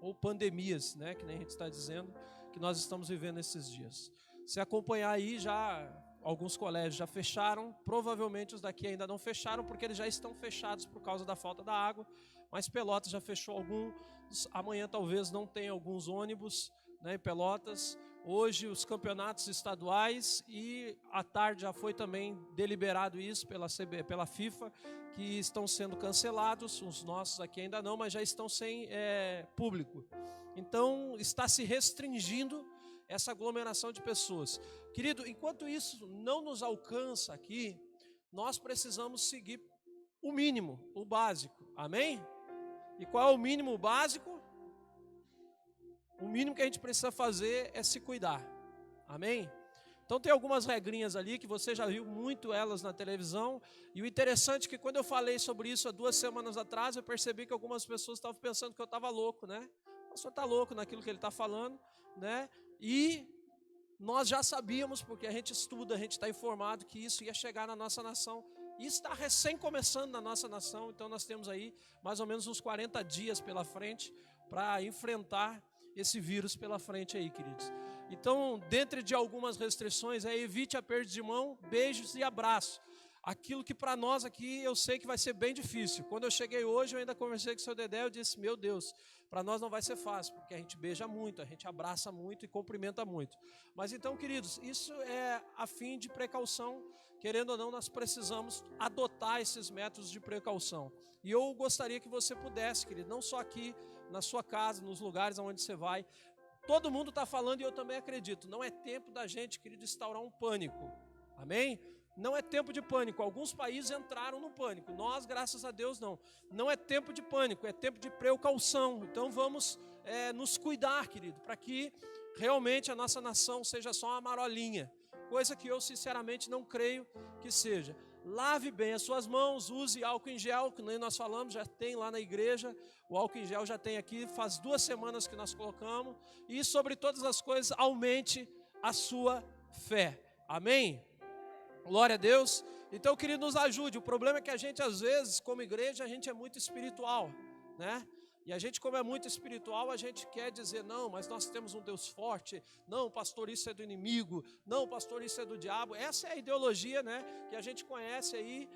ou pandemias, né, que nem a gente está dizendo, que nós estamos vivendo esses dias. Se acompanhar aí, já alguns colégios já fecharam, provavelmente os daqui ainda não fecharam, porque eles já estão fechados por causa da falta da água, mas Pelotas já fechou alguns, amanhã talvez não tenha alguns ônibus, né, em Pelotas. Hoje os campeonatos estaduais e à tarde já foi também deliberado isso pela FIFA, que estão sendo cancelados, os nossos aqui ainda não, mas já estão sem público. Então está se restringindo essa aglomeração de pessoas. Querido, enquanto isso não nos alcança aqui, nós precisamos seguir o mínimo, o básico, amém? E qual é o mínimo básico? O mínimo que a gente precisa fazer é se cuidar, amém? Então tem algumas regrinhas ali que você já viu muito elas na televisão, e o interessante é que quando eu falei sobre isso há 2 semanas atrás, eu percebi que algumas pessoas estavam pensando que eu estava louco, né? O pastor está louco naquilo que ele está falando, né? E nós já sabíamos, porque a gente estuda, a gente está informado que isso ia chegar na nossa nação. E está recém começando na nossa nação, então nós temos aí mais ou menos uns 40 dias pela frente para enfrentar esse vírus pela frente aí, queridos. Então, dentro de algumas restrições, evite apertos de mão, beijos e abraços. Aquilo que para nós aqui eu sei que vai ser bem difícil. Quando eu cheguei hoje, eu ainda conversei com o seu Dedé, eu disse, meu Deus, para nós não vai ser fácil, porque a gente beija muito, a gente abraça muito e cumprimenta muito. Mas então, queridos, isso é a fim de precaução. Querendo ou não, nós precisamos adotar esses métodos de precaução. E eu gostaria que você pudesse, querido, não só aqui na sua casa, nos lugares onde você vai. Todo mundo está falando e eu também acredito. Não é tempo da gente, querido, instaurar um pânico. Amém? Não é tempo de pânico. Alguns países entraram no pânico. Nós, graças a Deus, não. Não é tempo de pânico, é tempo de precaução. Então vamos nos cuidar, querido, para que realmente a nossa nação seja só uma marolinha. Coisa que eu, sinceramente, não creio que seja. Lave bem as suas mãos, use álcool em gel, que nem nós falamos, já tem lá na igreja. O álcool em gel já tem aqui, faz 2 semanas que nós colocamos. E sobre todas as coisas, aumente a sua fé. Amém? Glória a Deus. Então, querido, nos ajude. O problema é que a gente, às vezes, como igreja, a gente é muito espiritual, né? E a gente, como é muito espiritual, a gente quer dizer, não, mas nós temos um Deus forte. Não, pastor, isso é do inimigo. Não, pastor, isso é do diabo. Essa é a ideologia, né, que a gente conhece aí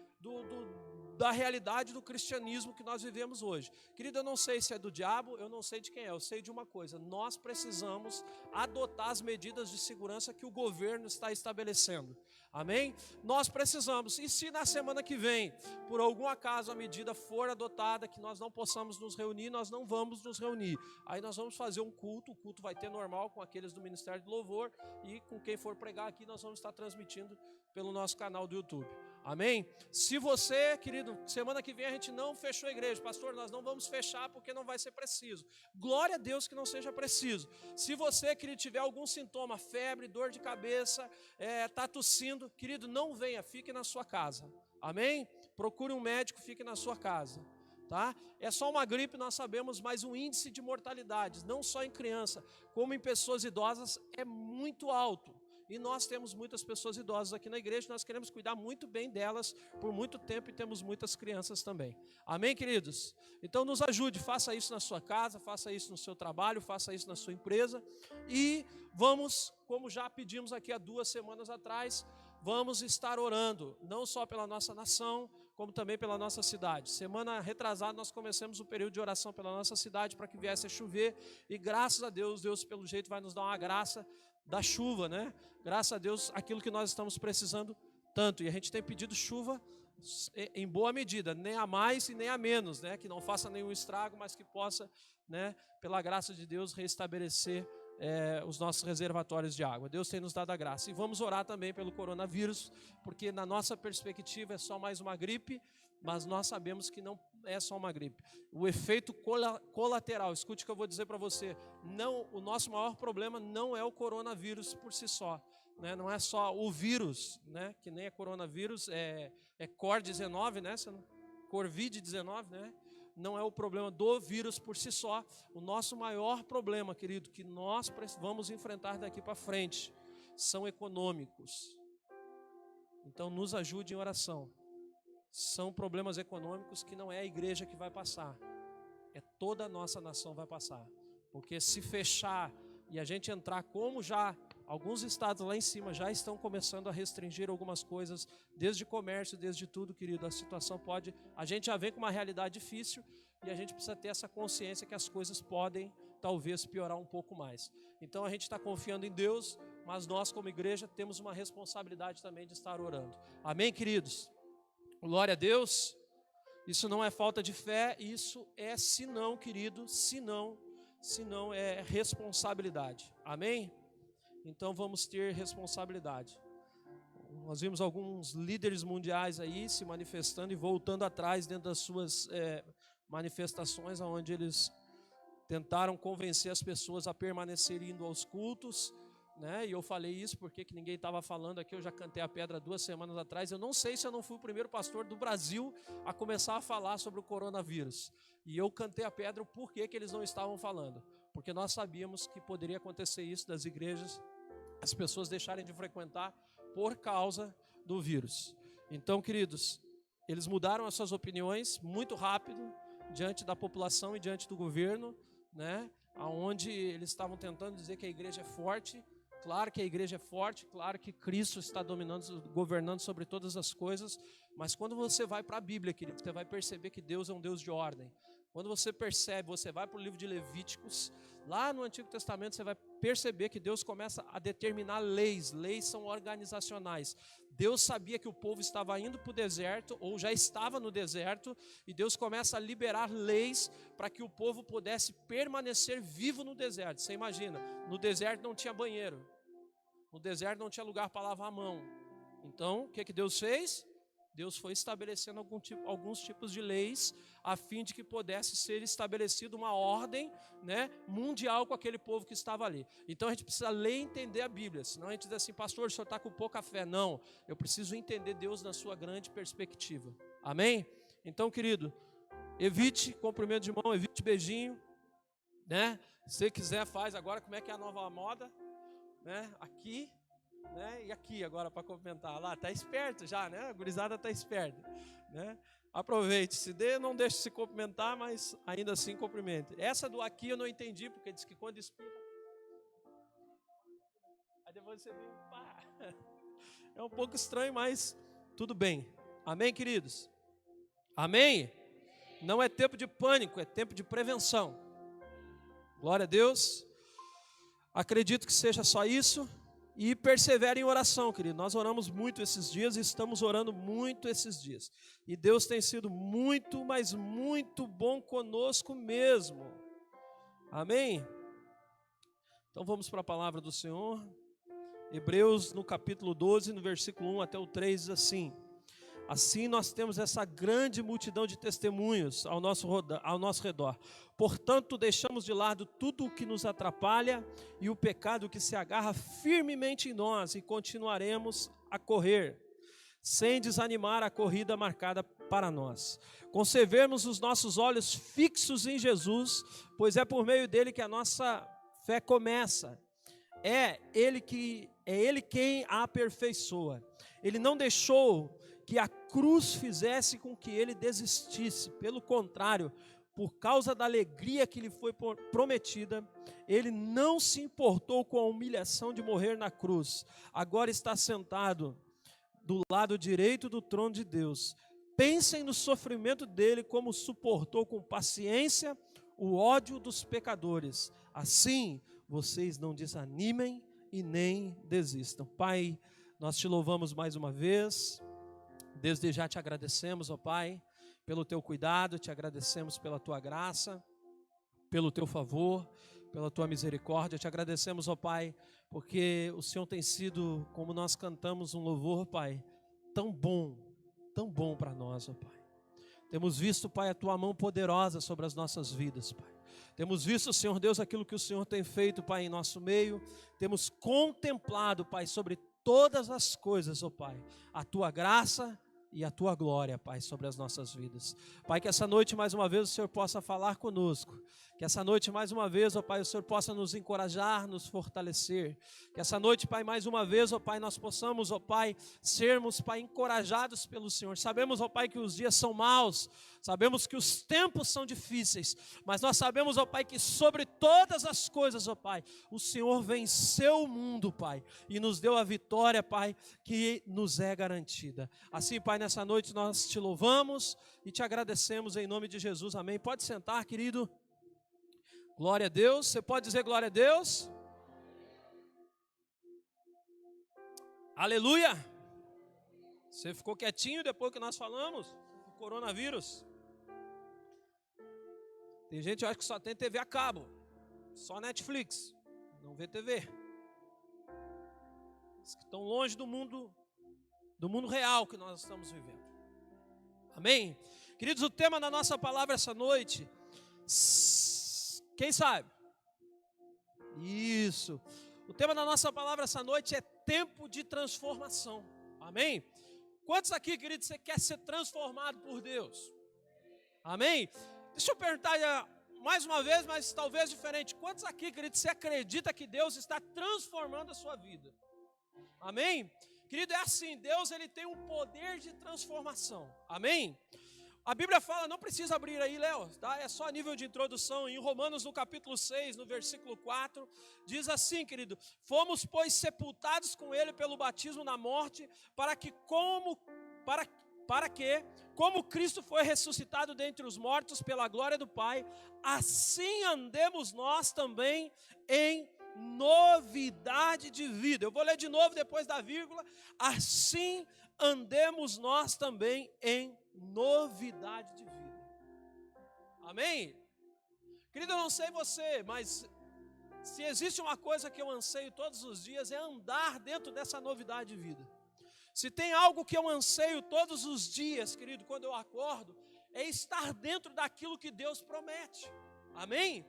da realidade do cristianismo que nós vivemos hoje. Querido, eu não sei se é do diabo, eu não sei de quem é, eu sei de uma coisa: nós precisamos adotar as medidas de segurança que o governo está estabelecendo. Amém? Nós precisamos. E se na semana que vem, por algum acaso, a medida for adotada, que nós não possamos nos reunir, nós não vamos nos reunir. Aí nós vamos fazer um culto, o culto vai ter normal com aqueles do Ministério do Louvor, e com quem for pregar aqui, nós vamos estar transmitindo pelo nosso canal do YouTube. Amém? Se você, querido, semana que vem a gente não fechou a igreja, pastor, nós não vamos fechar porque não vai ser preciso. Glória a Deus que não seja preciso. Se você, querido, tiver algum sintoma, febre, dor de cabeça, está tossindo, querido, não venha, fique na sua casa. Amém? Procure um médico, fique na sua casa. Tá? É só uma gripe, nós sabemos, mas o índice de mortalidade, não só em criança, como em pessoas idosas, é muito alto. E nós temos muitas pessoas idosas aqui na igreja, nós queremos cuidar muito bem delas por muito tempo, e temos muitas crianças também. Amém, queridos? Então nos ajude, faça isso na sua casa, faça isso no seu trabalho, faça isso na sua empresa. E vamos, como já pedimos aqui há 2 semanas atrás, vamos estar orando, não só pela nossa nação, como também pela nossa cidade. Semana retrasada nós começamos o período de oração pela nossa cidade para que viesse a chover. E graças a Deus, Deus pelo jeito vai nos dar uma graça da chuva, né? Graças a Deus, aquilo que nós estamos precisando tanto. E a gente tem pedido chuva em boa medida, nem a mais e nem a menos, né? Que não faça nenhum estrago, mas que possa, né, pela graça de Deus, restabelecer os nossos reservatórios de água. Deus tem nos dado a graça. E vamos orar também pelo coronavírus, porque na nossa perspectiva é só mais uma gripe, mas nós sabemos que não é só uma gripe. O efeito colateral, escute o que eu vou dizer para você, não, o nosso maior problema não é o coronavírus por si só, né? Não é só o vírus, né? Que nem é coronavírus, é Cor-19, né? Covid-19, né? Não é o problema do vírus por si só. O nosso maior problema, querido, que nós vamos enfrentar daqui para frente, são econômicos. Então nos ajude em oração. São problemas econômicos que não é a igreja que vai passar, é toda a nossa nação vai passar. Porque se fechar e a gente entrar como já alguns estados lá em cima já estão começando a restringir algumas coisas, desde comércio, desde tudo, querido, a situação pode... A gente já vem com uma realidade difícil e a gente precisa ter essa consciência que as coisas podem, talvez, piorar um pouco mais. Então a gente está confiando em Deus, mas nós como igreja temos uma responsabilidade também de estar orando. Amém, queridos? Glória a Deus. Isso não é falta de fé, isso é senão, querido, senão é responsabilidade. Amém? Então vamos ter responsabilidade. Nós vimos alguns líderes mundiais aí se manifestando e voltando atrás dentro das suas manifestações, onde eles tentaram convencer as pessoas a permanecer indo aos cultos, né? E eu falei isso porque que ninguém estava falando aqui, eu já cantei a pedra 2 semanas atrás. Eu não sei se eu não fui o primeiro pastor do Brasil a começar a falar sobre o coronavírus. E eu cantei a pedra o porquê que eles não estavam falando. Porque nós sabíamos que poderia acontecer isso das igrejas, as pessoas deixarem de frequentar por causa do vírus. Então, queridos, eles mudaram as suas opiniões muito rápido diante da população e diante do governo, né? Onde eles estavam tentando dizer que a igreja é forte. Claro que a igreja é forte, claro que Cristo está dominando, governando sobre todas as coisas, mas quando você vai para a Bíblia, querido, você vai perceber que Deus é um Deus de ordem. Quando você percebe, você vai para o livro de Levíticos, lá no Antigo Testamento você vai perceber que Deus começa a determinar leis. Leis são organizacionais. Deus sabia que o povo estava indo para o deserto, ou já estava no deserto, e Deus começa a liberar leis para que o povo pudesse permanecer vivo no deserto. Você imagina, no deserto não tinha banheiro, no deserto não tinha lugar para lavar a mão. Então, o que Deus fez? Deus foi estabelecendo alguns tipos de leis a fim de que pudesse ser estabelecida uma ordem, né, mundial com aquele povo que estava ali. Então a gente precisa ler e entender a Bíblia, senão a gente diz assim: pastor, o senhor está com pouca fé. Não, eu preciso entender Deus na sua grande perspectiva. Amém? Então, querido, evite cumprimento de mão, evite beijinho, né? Se você quiser, faz agora. Como é que é a nova moda, né? Aqui, né? E aqui agora para cumprimentar. Lá, tá esperto já, né? A gurizada tá esperta, né? Aproveite, se dê, não deixe de se cumprimentar, mas ainda assim cumprimente. Essa do aqui eu não entendi, porque diz que quando espirra, aí depois você vem, pá. É um pouco estranho, mas tudo bem. Amém, queridos? Amém? Não é tempo de pânico, é tempo de prevenção. Glória a Deus. Acredito que seja só isso. E persevere em oração, querido. Nós oramos muito esses dias e estamos orando muito esses dias. E Deus tem sido muito, mas muito bom conosco mesmo. Amém? Então vamos para a palavra do Senhor. Hebreus, no capítulo 12, no versículo 1 até o 3, diz assim: assim nós temos essa grande multidão de testemunhos ao nosso redor. Portanto, deixamos de lado tudo o que nos atrapalha e o pecado que se agarra firmemente em nós, e continuaremos a correr, sem desanimar a corrida marcada para nós. Conservemos os nossos olhos fixos em Jesus, pois é por meio dele que a nossa fé começa. É Ele quem a aperfeiçoa. Ele não deixou que a cruz fizesse com que ele desistisse. Pelo contrário, por causa da alegria que lhe foi prometida, ele não se importou com a humilhação de morrer na cruz. Agora está sentado do lado direito do trono de Deus. Pensem no sofrimento dele, como suportou com paciência o ódio dos pecadores. Assim, vocês não desanimem e nem desistam. Pai, nós te louvamos mais uma vez. Desde já te agradecemos, ó Pai, pelo teu cuidado, te agradecemos pela tua graça, pelo teu favor, pela tua misericórdia. Te agradecemos, ó Pai, porque o Senhor tem sido, como nós cantamos um louvor, Pai, tão bom para nós, ó Pai. Temos visto, Pai, a tua mão poderosa sobre as nossas vidas, Pai. Temos visto, Senhor Deus, aquilo que o Senhor tem feito, Pai, em nosso meio. Temos contemplado, Pai, sobre todas as coisas, ó Pai, a tua graça e a tua glória, Pai, sobre as nossas vidas. Pai, que essa noite mais uma vez o Senhor possa falar conosco. Que essa noite mais uma vez, ó Pai, o Senhor possa nos encorajar, nos fortalecer. Que essa noite, Pai, mais uma vez, ó Pai, nós possamos, ó Pai, sermos, Pai, encorajados pelo Senhor. Sabemos, ó Pai, que os dias são maus. Sabemos que os tempos são difíceis, mas nós sabemos, ó Pai, que sobre todas as coisas, ó Pai, o Senhor venceu o mundo, Pai, e nos deu a vitória, Pai, que nos é garantida. Assim, Pai, nessa noite nós te louvamos e te agradecemos em nome de Jesus, amém. Pode sentar, querido. Glória a Deus. Você pode dizer glória a Deus? Aleluia. Você ficou quietinho depois que nós falamos do coronavírus? Tem gente que acha que só tem TV a cabo, só Netflix, não vê TV. Os que estão longe do mundo real que nós estamos vivendo. Amém? Queridos, o tema da nossa palavra essa noite, quem sabe? Isso. O tema da nossa palavra essa noite é tempo de transformação. Amém? Quantos aqui, queridos, você quer ser transformado por Deus? Amém? Deixa eu perguntar mais uma vez, mas talvez diferente. Quantos aqui, querido, você acredita que Deus está transformando a sua vida? Amém? Querido, é assim, Deus ele tem um poder de transformação. Amém? A Bíblia fala, não precisa abrir aí, Léo, tá? É só a nível de introdução. Em Romanos, no capítulo 6, no versículo 4, diz assim, querido: fomos, pois, sepultados com ele pelo batismo na morte, para que, como Cristo foi ressuscitado dentre os mortos pela glória do Pai, assim andemos nós também em novidade de vida. Eu vou ler de novo depois da vírgula. Assim andemos nós também em novidade de vida. Amém? Querido, eu não sei você, mas se existe uma coisa que eu anseio todos os dias é andar dentro dessa novidade de vida. Se tem algo que eu anseio todos os dias, querido, quando eu acordo, é estar dentro daquilo que Deus promete. Amém?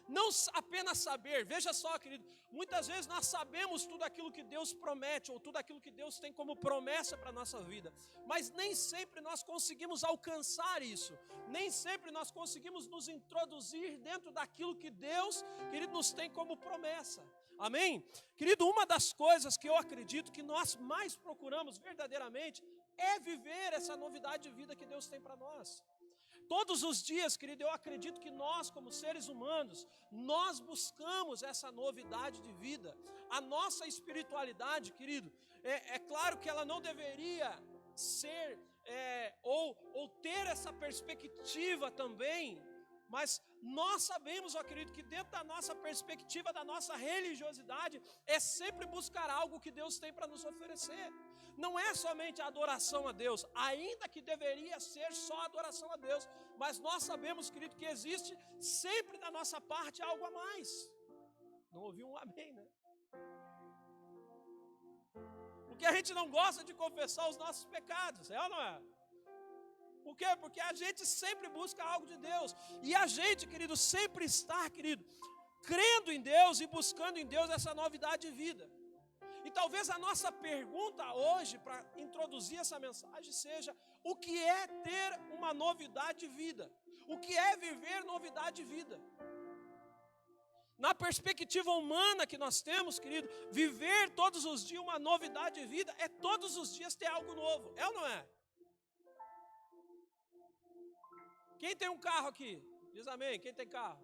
Não apenas saber, veja só, querido, muitas vezes nós sabemos tudo aquilo que Deus promete, ou tudo aquilo que Deus tem como promessa para a nossa vida, mas nem sempre nós conseguimos alcançar isso, nem sempre nós conseguimos nos introduzir dentro daquilo que Deus, querido, nos tem como promessa. Amém? Querido, uma das coisas que eu acredito que nós mais procuramos verdadeiramente é viver essa novidade de vida que Deus tem para nós. Todos os dias, querido, eu acredito que nós, como seres humanos, nós buscamos essa novidade de vida. A nossa espiritualidade, querido, é claro que ela não deveria ser, ou ter essa perspectiva também, mas nós sabemos, ó querido, que dentro da nossa perspectiva, da nossa religiosidade, é sempre buscar algo que Deus tem para nos oferecer. Não é somente a adoração a Deus, ainda que deveria ser só adoração a Deus, mas nós sabemos, querido, que existe sempre da nossa parte algo a mais. Não ouvi um amém, né? Porque a gente não gosta de confessar os nossos pecados, é ou não é? Por quê? Porque a gente sempre busca algo de Deus. E a gente, querido, sempre está, querido, crendo em Deus e buscando em Deus essa novidade de vida. E talvez a nossa pergunta hoje, para introduzir essa mensagem, seja: o que é ter uma novidade de vida? O que é viver novidade de vida? Na perspectiva humana que nós temos, querido, viver todos os dias uma novidade de vida é todos os dias ter algo novo. É ou não é? Quem tem um carro aqui? Diz amém. Quem tem carro?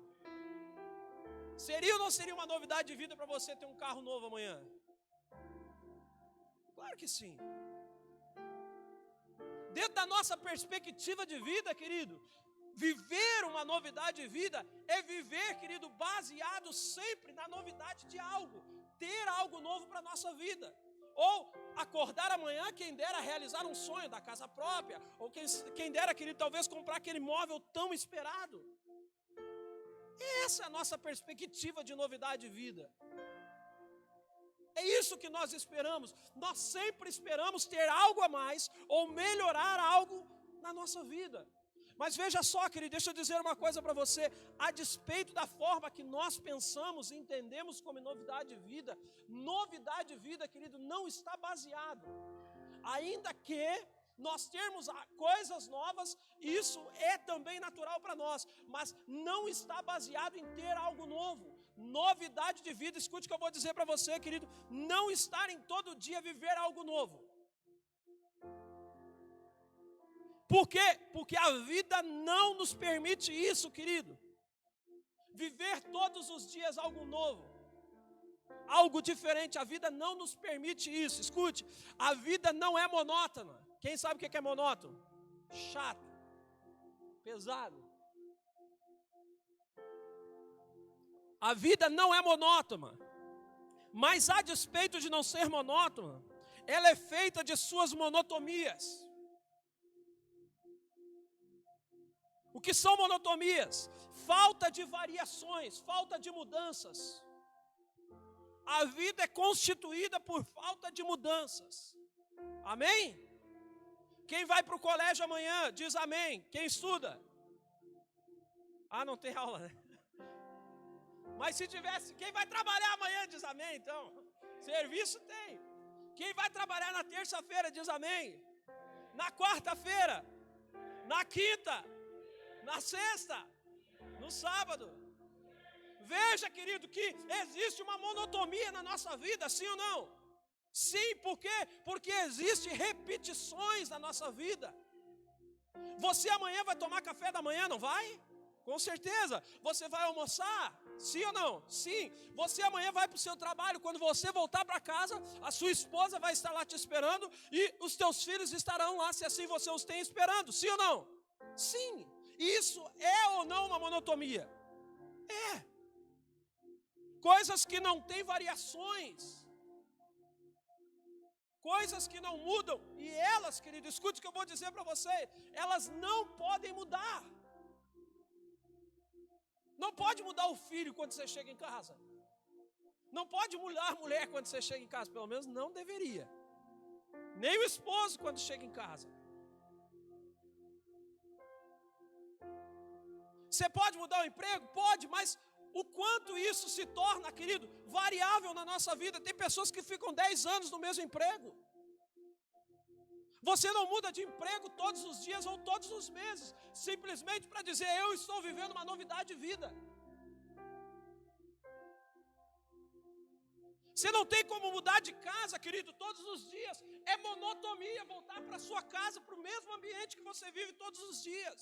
Seria ou não seria uma novidade de vida para você ter um carro novo amanhã? Claro que sim. Dentro da nossa perspectiva de vida, querido, viver uma novidade de vida é viver, querido, baseado sempre na novidade de algo. Ter algo novo para a nossa vida. Ou acordar amanhã, quem dera realizar um sonho da casa própria, ou quem dera, querido, talvez comprar aquele imóvel tão esperado. Essa é a nossa perspectiva de novidade de vida. É isso que nós esperamos. Nós sempre esperamos ter algo a mais ou melhorar algo na nossa vida. Mas veja só, querido, deixa eu dizer uma coisa para você. A despeito da forma que nós pensamos e entendemos como novidade de vida, querido, não está baseado. Ainda que nós termos coisas novas, isso é também natural para nós, mas não está baseado em ter algo novo. Novidade de vida, escute o que eu vou dizer para você, querido, não estar em todo dia viver algo novo. Por quê? Porque a vida não nos permite isso, querido. Viver todos os dias algo novo, algo diferente. A vida não nos permite isso. Escute, a vida não é monótona. Quem sabe o que é monótono? Chato, pesado. A vida não é monótona, mas a despeito de não ser monótona, ela é feita de suas monotomias. O que são monotomias? Falta de variações, falta de mudanças. A vida é constituída por falta de mudanças. Amém? Quem vai para o colégio amanhã, diz amém. Quem estuda? Ah, não tem aula, né? Mas se tivesse, quem vai trabalhar amanhã, diz amém, então. Serviço tem. Quem vai trabalhar na terça-feira, diz amém. Na quarta-feira, na quinta, na sexta, no sábado. Veja, querido, que existe uma monotonia na nossa vida, sim ou não? Sim, por quê? Porque existem repetições na nossa vida. Você amanhã vai tomar café da manhã, não vai? Com certeza. Você vai almoçar? Sim ou não? Sim. Você amanhã vai para o seu trabalho. Quando você voltar para casa, a sua esposa vai estar lá te esperando e os teus filhos estarão lá, se assim você os tem esperando. Sim ou não? Sim. Isso é ou não uma monotonia? É. Coisas que não têm variações. Coisas que não mudam. E elas, querido, escute o que eu vou dizer para você. Elas não podem mudar. Não pode mudar o filho quando você chega em casa. Não pode mudar a mulher quando você chega em casa. Pelo menos não deveria. Nem o esposo quando chega em casa. Você pode mudar o emprego? Pode, mas o quanto isso se torna, querido, variável na nossa vida. Tem pessoas que ficam 10 anos no mesmo emprego. Você não muda de emprego todos os dias ou todos os meses, simplesmente para dizer, eu estou vivendo uma novidade de vida. Você não tem como mudar de casa, querido, todos os dias. É monotonia voltar para sua casa, para o mesmo ambiente que você vive todos os dias.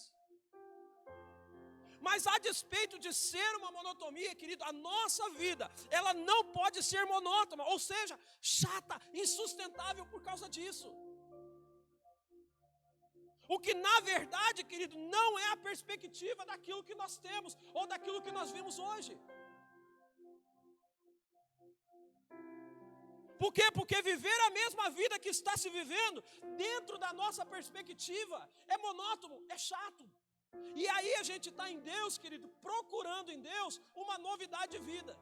Mas a despeito de ser uma monotonia, querido, a nossa vida, ela não pode ser monótona, ou seja, chata, insustentável por causa disso. O que na verdade, querido, não é a perspectiva daquilo que nós temos, ou daquilo que nós vimos hoje. Por quê? Porque viver a mesma vida que está se vivendo, dentro da nossa perspectiva, é monótono, é chato. E aí a gente está em Deus, querido, procurando em Deus uma novidade de vida.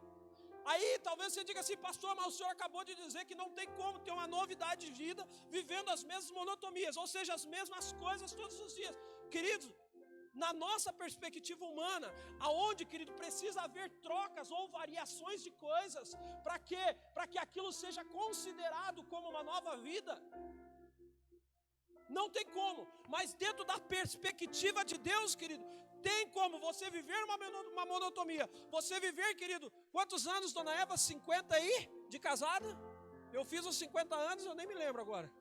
Aí talvez você diga assim, pastor, mas o senhor acabou de dizer que não tem como ter uma novidade de vida vivendo as mesmas monotomias, ou seja, as mesmas coisas todos os dias. Queridos, na nossa perspectiva humana, aonde, querido, precisa haver trocas ou variações de coisas, para quê? Para que aquilo seja considerado como uma nova vida. Não tem como, mas dentro da perspectiva de Deus, querido, tem como você viver uma monotonia. Você viver, querido, quantos anos, dona Eva? 50 aí de casada? Eu fiz os 50 anos, eu nem me lembro agora.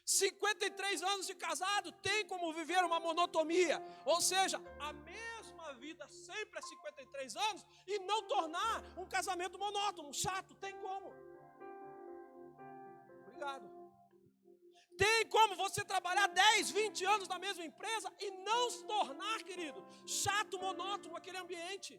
53 anos de casado, tem como viver uma monotonia. Ou seja, a mesma vida sempre há 53 anos e não tornar um casamento monótono, chato, tem como. Obrigado. Tem como você trabalhar 10, 20 anos na mesma empresa e não se tornar, querido, chato, monótono aquele ambiente.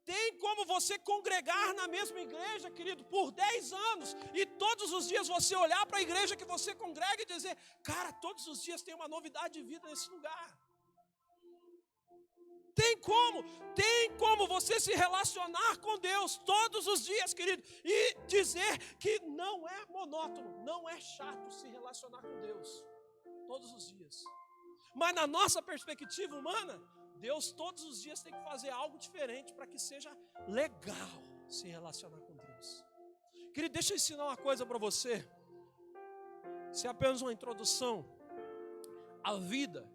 Tem como você congregar na mesma igreja, querido, por 10 anos e todos os dias você olhar para a igreja que você congrega e dizer, cara, todos os dias tem uma novidade de vida nesse lugar. Tem como você se relacionar com Deus todos os dias, querido, e dizer que não é monótono, não é chato se relacionar com Deus todos os dias. Mas na nossa perspectiva humana, Deus todos os dias tem que fazer algo diferente para que seja legal se relacionar com Deus. Querido, deixa eu ensinar uma coisa para você. Isso é apenas uma introdução. A vida,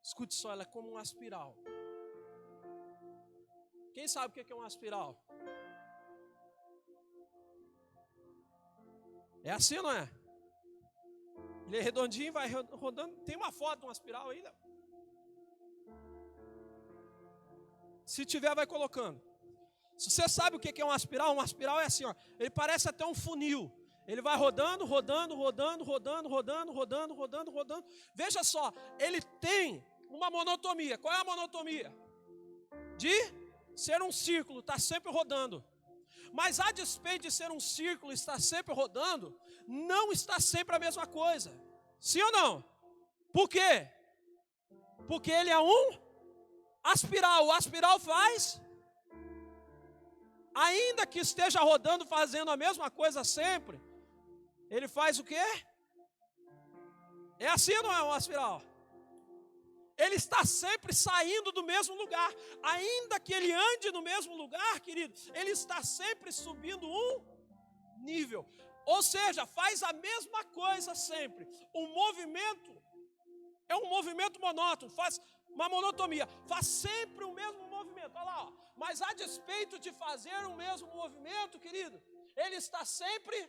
escute só, ela é como uma espiral. Quem sabe o que é uma espiral? É assim ou não é? Ele é redondinho, vai rodando. Tem uma foto de uma espiral aí, Léo? Se tiver, vai colocando. Se você sabe o que é uma espiral é assim, ó. Ele parece até um funil. Ele vai rodando, rodando, rodando, rodando, rodando, rodando, rodando, rodando. Veja só, ele tem uma monotonia. Qual é a monotonia? De ser um círculo, está sempre rodando. Mas a despeito de ser um círculo, estar sempre rodando, não está sempre a mesma coisa. Sim ou não? Por quê? Porque ele é um aspiral. O aspiral faz, ainda que esteja rodando, fazendo a mesma coisa sempre, ele faz o quê? É assim ou não é um aspiral? Ele está sempre saindo do mesmo lugar. Ainda que ele ande no mesmo lugar, querido, ele está sempre subindo um nível. Ou seja, faz a mesma coisa sempre. O movimento é um movimento monótono, faz uma monotonia, faz sempre o mesmo movimento. Olha lá, ó. Mas a despeito de fazer o mesmo movimento, querido, ele está sempre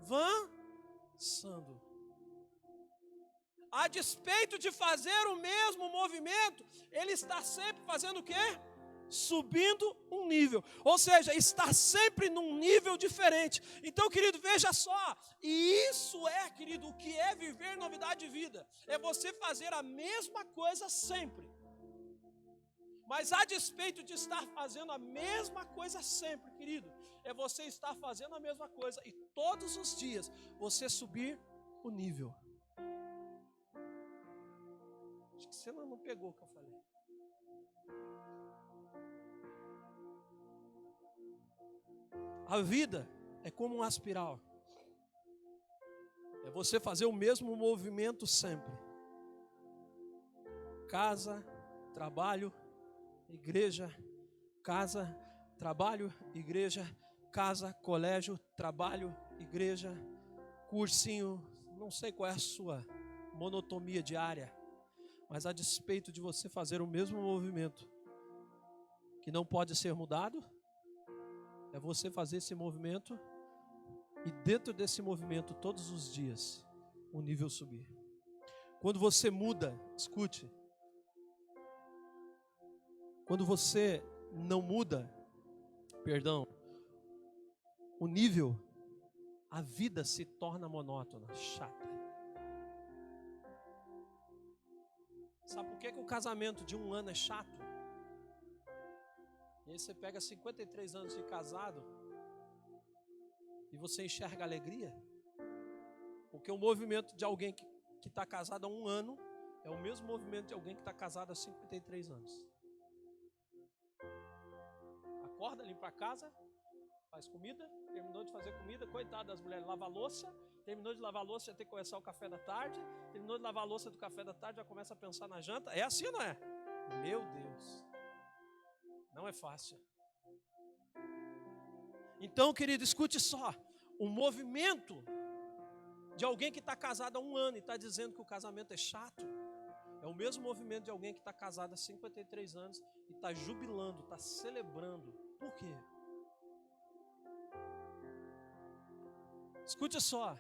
avançando. A despeito de fazer o mesmo movimento, ele está sempre fazendo o quê? Subindo um nível. Ou seja, está sempre num nível diferente. Então, querido, veja só. E isso é, querido, o que é viver novidade de vida. É você fazer a mesma coisa sempre. Mas a despeito de estar fazendo a mesma coisa sempre, querido, é você estar fazendo a mesma coisa e todos os dias você subir o nível. Acho que você não pegou o que eu falei. A vida é como uma espiral. É você fazer o mesmo movimento sempre. Casa, trabalho, igreja, casa, trabalho, igreja, casa, colégio, trabalho, igreja, cursinho, não sei qual é a sua monotonia diária, mas a despeito de você fazer o mesmo movimento, que não pode ser mudado, é você fazer esse movimento e dentro desse movimento, todos os dias, o nível subir. Quando você muda, escute, quando você não muda, o nível, a vida se torna monótona, chata. Sabe por que o casamento de 1 ano é chato? E aí você pega 53 anos de casado e você enxerga alegria? Porque o movimento de alguém que está casado há 1 ano é o mesmo movimento de alguém que está casado há 53 anos. Acorda, limpa a casa, faz comida, terminou de fazer comida, coitado das mulheres, lava a louça, terminou de lavar a louça, já tem que começar o café da tarde, terminou de lavar a louça do café da tarde, já começa a pensar na janta. É assim ou não é? Meu Deus, não é fácil. Então, querido, escute só, o movimento de alguém que está casado há 1 ano e está dizendo que o casamento é chato, é o mesmo movimento de alguém que está casado há 53 anos e está jubilando, está celebrando. Por quê? Escute só,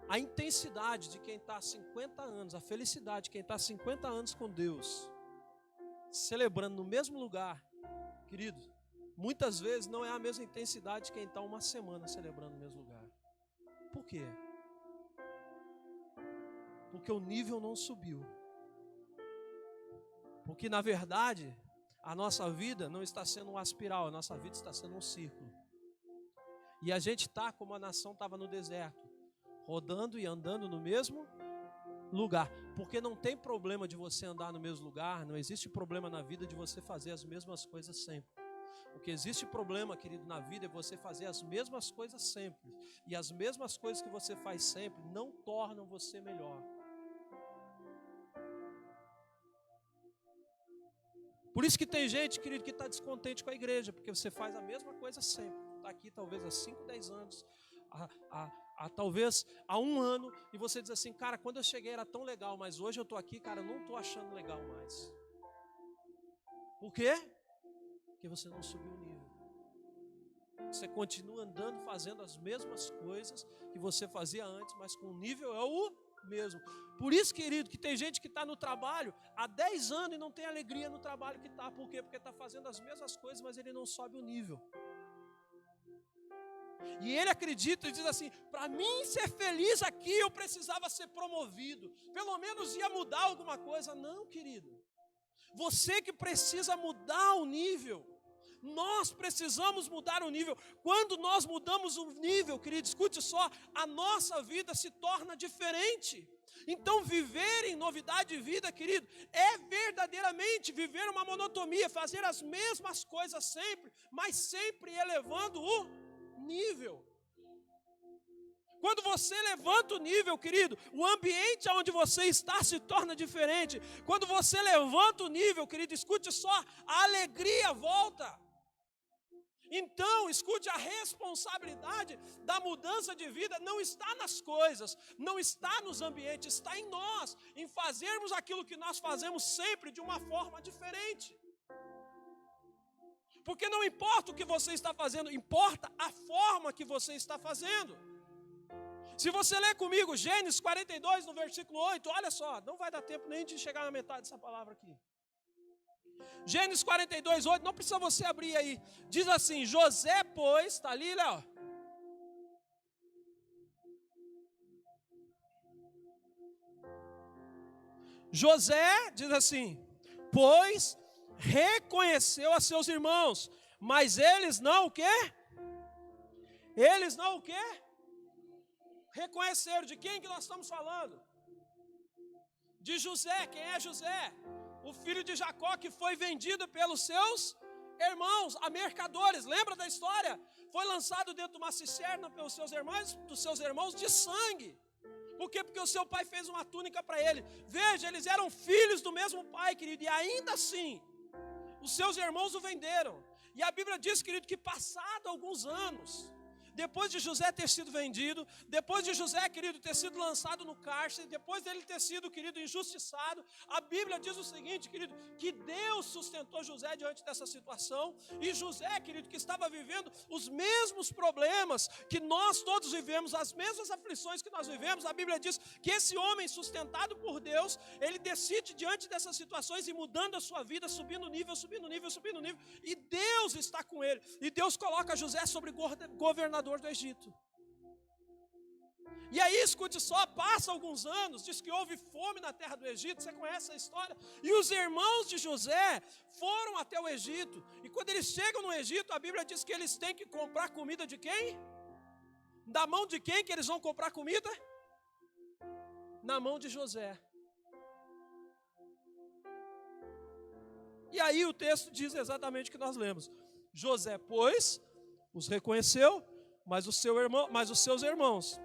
a intensidade de quem está há 50 anos, a felicidade de quem está há 50 anos com Deus, celebrando no mesmo lugar, querido, muitas vezes não é a mesma intensidade de quem está 1 semana celebrando no mesmo lugar. Por quê? Porque o nível não subiu. Porque na verdade, a nossa vida não está sendo uma espiral, a nossa vida está sendo um círculo. E a gente está como a nação estava no deserto, rodando e andando no mesmo lugar. Porque não tem problema de você andar no mesmo lugar, não existe problema na vida de você fazer as mesmas coisas sempre. O que existe problema, querido, na vida é você fazer as mesmas coisas sempre. E as mesmas coisas que você faz sempre não tornam você melhor. Por isso que tem gente, querido, que está descontente com a igreja, porque você faz a mesma coisa sempre. Está aqui talvez há 5, 10 anos, talvez há 1 ano, e você diz assim, cara, quando eu cheguei era tão legal, mas hoje eu estou aqui, cara, eu não estou achando legal mais. Por quê? Porque você não subiu o nível. Você continua andando, fazendo as mesmas coisas que você fazia antes, mas com o nível é o mesmo. Por isso, querido, que tem gente que está no trabalho há 10 anos e não tem alegria no trabalho que está. Por quê? Porque está fazendo as mesmas coisas, mas ele não sobe o nível. E ele acredita e diz assim, para mim ser feliz aqui eu precisava ser promovido. Pelo menos ia mudar alguma coisa. Não, querido. Você que precisa mudar o nível. Nós precisamos mudar o nível. Quando nós mudamos o nível, querido, escute só, a nossa vida se torna diferente. Então viver em novidade de vida, querido, é verdadeiramente viver uma monotonia, fazer as mesmas coisas sempre, mas sempre elevando o nível. Quando você levanta o nível, querido, o ambiente onde você está se torna diferente. Quando você levanta o nível, querido, escute só, a alegria volta. Então, escute, a responsabilidade da mudança de vida não está nas coisas, não está nos ambientes, está em nós, em fazermos aquilo que nós fazemos sempre de uma forma diferente. Porque não importa o que você está fazendo, importa a forma que você está fazendo. Se você ler comigo Gênesis 42, no versículo 8, olha só, não vai dar tempo nem de chegar na metade dessa palavra aqui. Gênesis 42, 8, não precisa você abrir aí. Diz assim, José, pois, está ali, Léo? José, diz assim, pois reconheceu a seus irmãos, mas eles não o quê? Eles não o quê? Reconheceram. De quem que nós estamos falando? De José. Quem é José? O filho de Jacó que foi vendido pelos seus irmãos a mercadores. Lembra da história? Foi lançado dentro de uma cisterna pelos seus irmãos de sangue. Por quê? Porque o seu pai fez uma túnica para ele. Veja, eles eram filhos do mesmo pai, querido, e ainda assim, os seus irmãos o venderam. E a Bíblia diz, querido, que passado alguns anos, depois de José ter sido vendido, depois de José, querido, ter sido lançado no cárcere, depois dele ter sido, querido, injustiçado, a Bíblia diz o seguinte, querido, que Deus sustentou José diante dessa situação, e José, querido, que estava vivendo os mesmos problemas que nós todos vivemos, as mesmas aflições que nós vivemos, a Bíblia diz que esse homem sustentado por Deus, ele decide diante dessas situações e mudando a sua vida, subindo nível, e Deus está com ele, e Deus coloca José sobre governador do Egito. E aí, escute só, passa alguns anos, diz que houve fome na terra do Egito, você conhece a história? E os irmãos de José foram até o Egito, e quando eles chegam no Egito, a Bíblia diz que eles têm que comprar comida de quem? Da mão de quem que eles vão comprar comida? Na mão de José. E aí o texto diz exatamente o que nós lemos. José, pois, os reconheceu, mas os seus irmãos,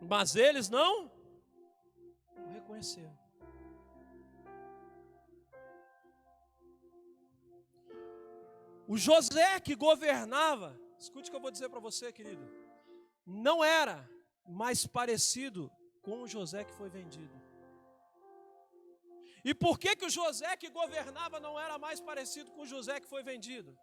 mas eles não o reconheceram. O José que governava, escute o que eu vou dizer para você, querido, não era mais parecido com o José que foi vendido. E por que o José que governava não era mais parecido com o José que foi vendido?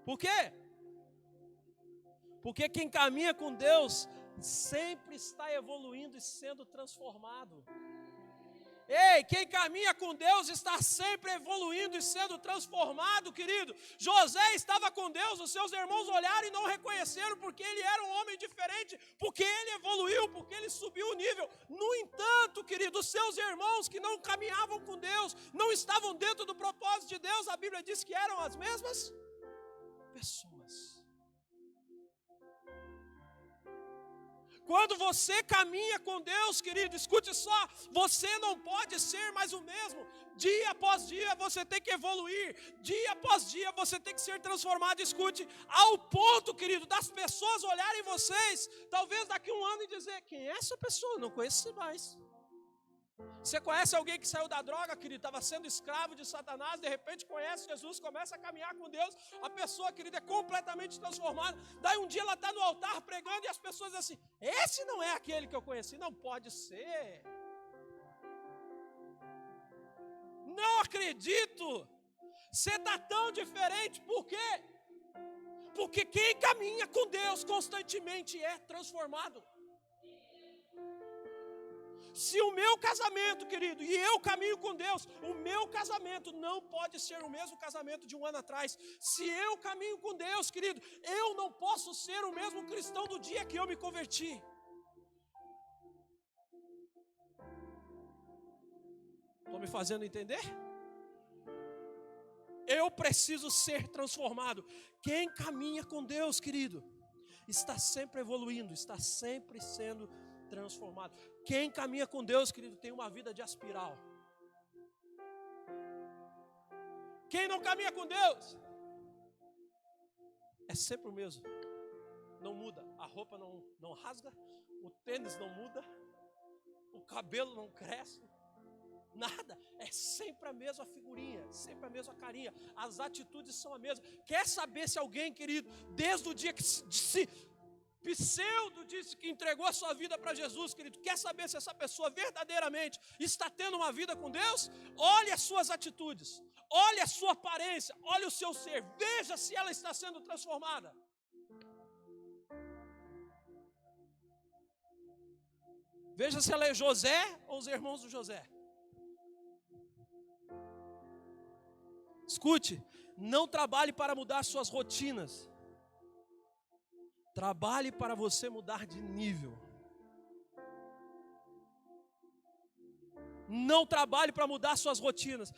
Por quê? Porque quem caminha com Deus sempre está evoluindo e sendo transformado. Ei, quem caminha com Deus está sempre evoluindo e sendo transformado, querido. José estava com Deus, os seus irmãos olharam e não reconheceram porque ele era um homem diferente, porque ele evoluiu, porque ele subiu o nível. No entanto, querido, os seus irmãos que não caminhavam com Deus, não estavam dentro do propósito de Deus, a Bíblia diz que eram as mesmas pessoas. Quando você caminha com Deus, querido, escute só, você não pode ser mais o mesmo. Dia após dia você tem que evoluir, dia após dia você tem que ser transformado. Escute, ao ponto, querido, das pessoas olharem vocês, talvez daqui a um ano e dizer, quem é essa pessoa? Não conheço mais. Você conhece alguém que saiu da droga, querido, estava sendo escravo de Satanás, de repente conhece Jesus, começa a caminhar com Deus, a pessoa, querida, é completamente transformada, daí um dia ela está no altar pregando e as pessoas dizem assim, esse não é aquele que eu conheci, não pode ser. Não acredito. Você está tão diferente, por quê? Porque quem caminha com Deus constantemente é transformado. Se o meu casamento, querido, e eu caminho com Deus, o meu casamento não pode ser o mesmo casamento de um ano atrás. Se eu caminho com Deus, querido, eu não posso ser o mesmo cristão do dia que eu me converti. Estou me fazendo entender? Eu preciso ser transformado. Quem caminha com Deus, querido, está sempre evoluindo, está sempre sendo transformado. Quem caminha com Deus, querido, tem uma vida de espiral. Quem não caminha com Deus é sempre o mesmo. Não muda, a roupa não rasga, o tênis não muda, o cabelo não cresce. Nada, é sempre a mesma figurinha, sempre a mesma carinha, as atitudes são a mesma. Quer saber se alguém, querido, desde o dia que Pseudo disse que entregou a sua vida para Jesus, querido, quer saber se essa pessoa verdadeiramente está tendo uma vida com Deus? Olhe as suas atitudes, olhe a sua aparência, olhe o seu ser, veja se ela está sendo transformada. Veja se ela é José ou os irmãos do José. Escute, não trabalhe para mudar suas rotinas. Trabalhe para você mudar de nível. Não trabalhe para mudar suas rotinas.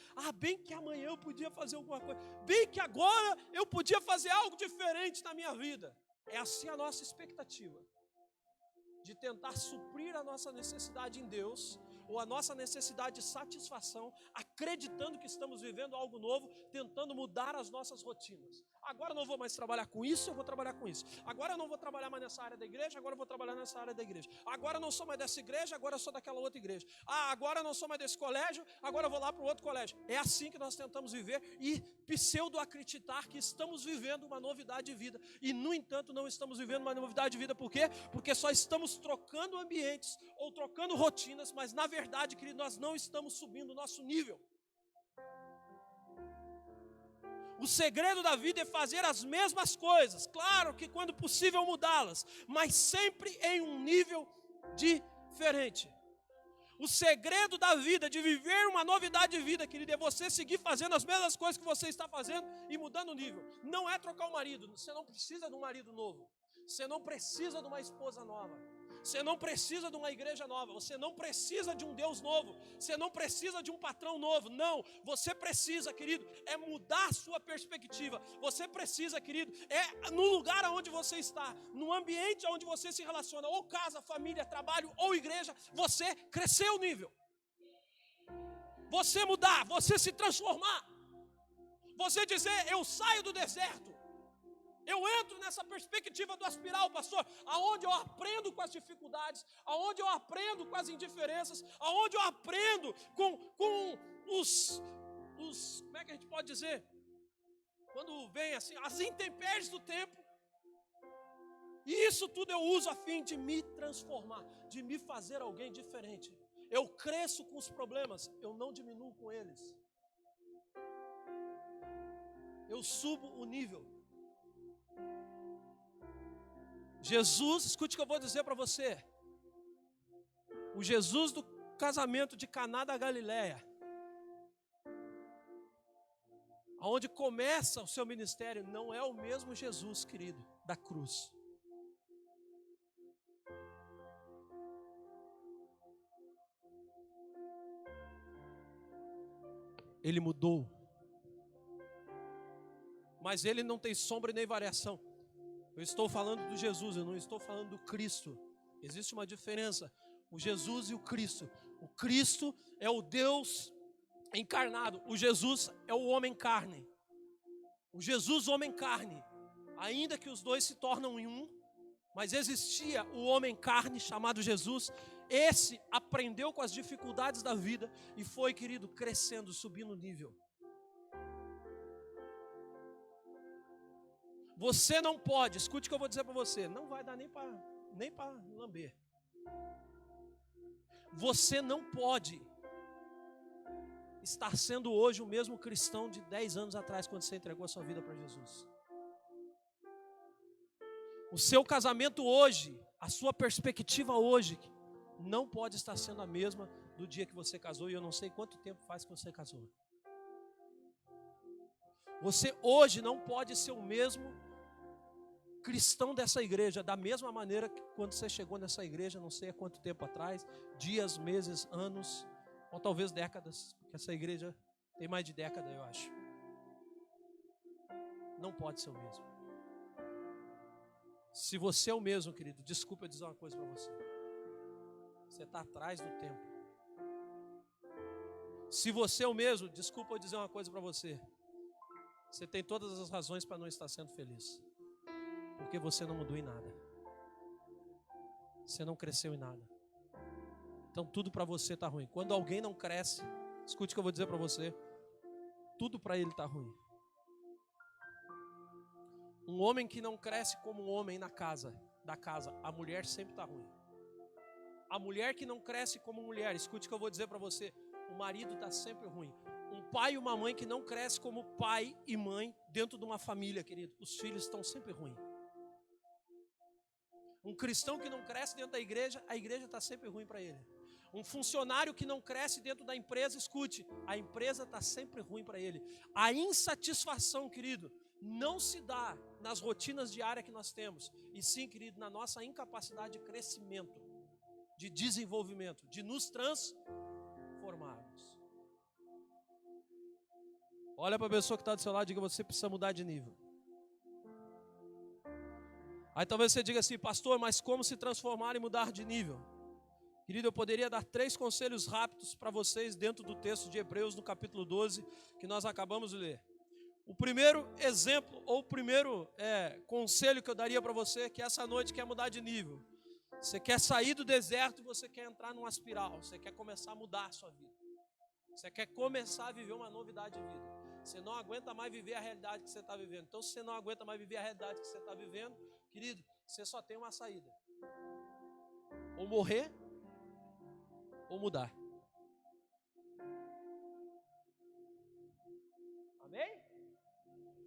Bem que amanhã eu podia fazer alguma coisa. Bem que agora eu podia fazer algo diferente na minha vida. É assim a nossa expectativa. De tentar suprir a nossa necessidade em Deus, ou a nossa necessidade de satisfação, acreditando que estamos vivendo algo novo, tentando mudar as nossas rotinas. Agora eu não vou mais trabalhar com isso, eu vou trabalhar com isso. Agora eu não vou trabalhar mais nessa área da igreja, agora eu vou trabalhar nessa área da igreja. Agora eu não sou mais dessa igreja, agora eu sou daquela outra igreja. Agora eu não sou mais desse colégio, agora eu vou lá para o outro colégio. É assim que nós tentamos viver e pseudo acreditar que estamos vivendo uma novidade de vida. E no entanto não estamos vivendo uma novidade de vida. Por quê? Porque só estamos trocando ambientes ou trocando rotinas, mas na verdade, querido, nós não estamos subindo o nosso nível. O segredo da vida é fazer as mesmas coisas, claro que quando possível mudá-las, mas sempre em um nível diferente. O segredo da vida, de viver uma novidade de vida, querido, é você seguir fazendo as mesmas coisas que você está fazendo e mudando o nível. Não é trocar o marido, você não precisa de um marido novo, você não precisa de uma esposa nova. Você não precisa de uma igreja nova, você não precisa de um Deus novo, você não precisa de um patrão novo, não, você precisa, querido, é mudar a sua perspectiva, você precisa, querido, é no lugar onde você está, no ambiente onde você se relaciona, ou casa, família, trabalho, ou igreja, você crescer o nível, você mudar, você se transformar, você dizer, eu saio do deserto, eu entro nessa perspectiva do espiral, pastor, aonde eu aprendo com as dificuldades, aonde eu aprendo com as indiferenças, aonde eu aprendo com os como é que a gente pode dizer? Quando vem assim, as intempéries do tempo. E isso tudo eu uso a fim de me transformar, de me fazer alguém diferente. Eu cresço com os problemas, eu não diminuo com eles. Eu subo o nível. Jesus, escute o que eu vou dizer para você. O Jesus do casamento de Caná da Galileia, aonde começa o seu ministério, não é o mesmo Jesus, querido, da cruz. Ele mudou. Mas ele não tem sombra nem variação. Eu estou falando do Jesus, eu não estou falando do Cristo. Existe uma diferença. O Jesus e o Cristo. O Cristo é o Deus encarnado. O Jesus é o homem carne. O Jesus, homem carne. Ainda que os dois se tornam em um, mas existia o homem carne chamado Jesus. Esse aprendeu com as dificuldades da vida e foi, querido, crescendo, subindo o nível. Você não pode, escute o que eu vou dizer para você, não vai dar nem para lamber. Você não pode estar sendo hoje o mesmo cristão de 10 anos atrás, quando você entregou a sua vida para Jesus. O seu casamento hoje, a sua perspectiva hoje, não pode estar sendo a mesma do dia que você casou, e eu não sei quanto tempo faz que você casou. Você hoje não pode ser o mesmo cristão dessa igreja, da mesma maneira que quando você chegou nessa igreja, não sei há quanto tempo atrás, dias, meses, anos, ou talvez décadas, porque essa igreja tem mais de década, eu acho. Não pode ser o mesmo. Se você é o mesmo, querido, desculpa eu dizer uma coisa para você. Você está atrás do tempo. Se você é o mesmo, desculpa eu dizer uma coisa para você. Você tem todas as razões para não estar sendo feliz. Porque você não mudou em nada. Você não cresceu em nada. Então tudo para você está ruim. Quando alguém não cresce, escute o que eu vou dizer para você. Tudo para ele está ruim. Um homem que não cresce como um homem da casa, a mulher sempre está ruim. A mulher que não cresce como mulher, escute o que eu vou dizer para você, o marido está sempre ruim. Um pai e uma mãe que não cresce como pai e mãe dentro de uma família, querido, os filhos estão sempre ruins. Um cristão que não cresce dentro da igreja, a igreja está sempre ruim para ele. Um funcionário que não cresce dentro da empresa, escute, a empresa está sempre ruim para ele. A insatisfação, querido, não se dá nas rotinas diárias que nós temos, e sim, querido, na nossa incapacidade de crescimento, de desenvolvimento, de nos transformarmos. Olha para a pessoa que está do seu lado e diga: você precisa mudar de nível. Aí talvez você diga assim: pastor, mas como se transformar e mudar de nível? Querido, eu poderia dar 3 conselhos rápidos para vocês dentro do texto de Hebreus, no capítulo 12, que nós acabamos de ler. O primeiro exemplo, ou o primeiro conselho que eu daria para você, que essa noite quer mudar de nível. Você quer sair do deserto e você quer entrar numa espiral. Você quer começar a mudar a sua vida. Você quer começar a viver uma novidade de vida. Você não aguenta mais viver a realidade que você está vivendo. Então, se você não aguenta mais viver a realidade que você está vivendo, querido, você só tem uma saída. Ou morrer, ou mudar. Amém?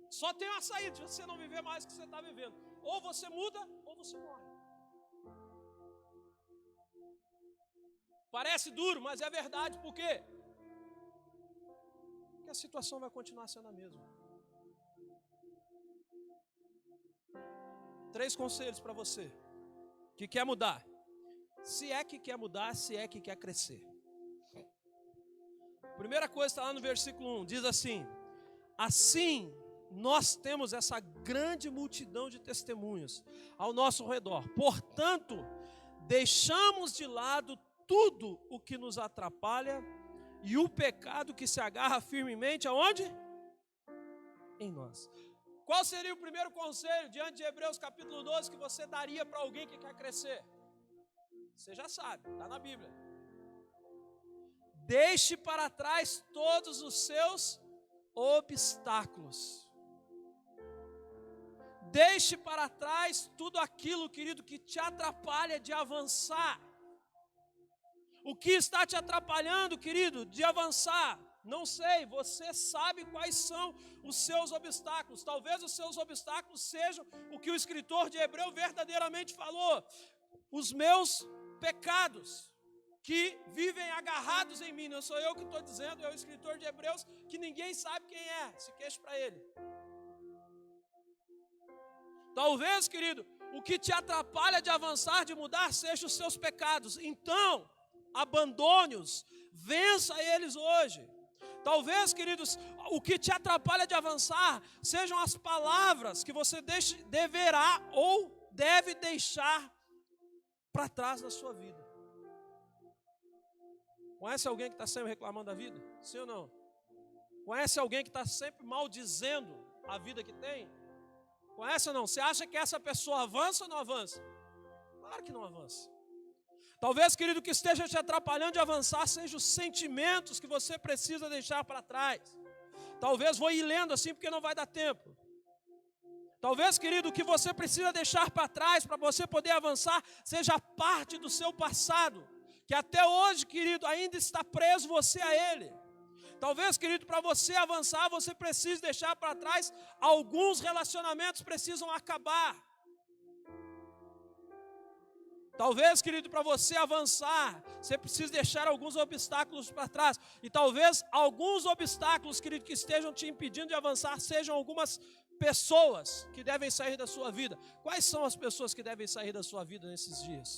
Só tem uma saída, se você não viver mais o que você está vivendo. Ou você muda, ou você morre. Parece duro, mas é verdade, por quê? Porque a situação vai continuar sendo a mesma. 3 conselhos para você que quer mudar. Se é que quer mudar, se é que quer crescer. Primeira coisa está lá no versículo 1, diz assim: assim nós temos essa grande multidão de testemunhas ao nosso redor. Portanto, deixamos de lado tudo o que nos atrapalha e o pecado que se agarra firmemente aonde? Em nós. Qual seria o primeiro conselho diante de Hebreus capítulo 12 que você daria para alguém que quer crescer? Você já sabe, está na Bíblia. Deixe para trás todos os seus obstáculos. Deixe para trás tudo aquilo, querido, que te atrapalha de avançar. O que está te atrapalhando, querido, de avançar? Não sei, você sabe quais são os seus obstáculos. Talvez os seus obstáculos sejam o que o escritor de Hebreu verdadeiramente falou: os meus pecados que vivem agarrados em mim. Não sou eu que estou dizendo, é o escritor de Hebreus, que ninguém sabe quem é, se queixa para ele. Talvez, querido, o que te atrapalha de avançar, de mudar, sejam os seus pecados. Então, abandone-os, vença eles hoje. Talvez, queridos, o que te atrapalha de avançar sejam as palavras que você deverá ou deve deixar para trás da sua vida. Conhece alguém que está sempre reclamando da vida? Sim ou não? Conhece alguém que está sempre maldizendo a vida que tem? Conhece ou não? Você acha que essa pessoa avança ou não avança? Claro que não avança. Talvez, querido, que esteja te atrapalhando de avançar sejam os sentimentos que você precisa deixar para trás. Talvez, vou ir lendo assim porque não vai dar tempo. Talvez, querido, o que você precisa deixar para trás para você poder avançar seja parte do seu passado, que até hoje, querido, ainda está preso você a ele. Talvez, querido, para você avançar, você precise deixar para trás alguns relacionamentos precisam acabar. Talvez, querido, para você avançar, você precisa deixar alguns obstáculos para trás. E talvez alguns obstáculos, querido, que estejam te impedindo de avançar, sejam algumas pessoas que devem sair da sua vida. Quais são as pessoas que devem sair da sua vida nesses dias?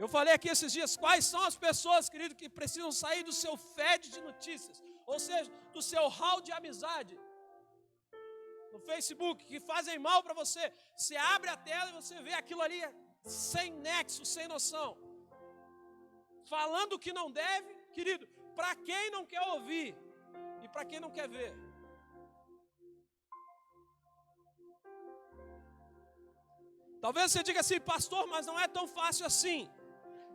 Eu falei aqui esses dias, quais são as pessoas, querido, que precisam sair do seu feed de notícias, ou seja, do seu hall de amizade, no Facebook, que fazem mal para você. Você abre a tela e você vê aquilo ali sem nexo, sem noção, falando o que não deve, querido, para quem não quer ouvir e para quem não quer ver. Talvez você diga assim, pastor, mas não é tão fácil assim.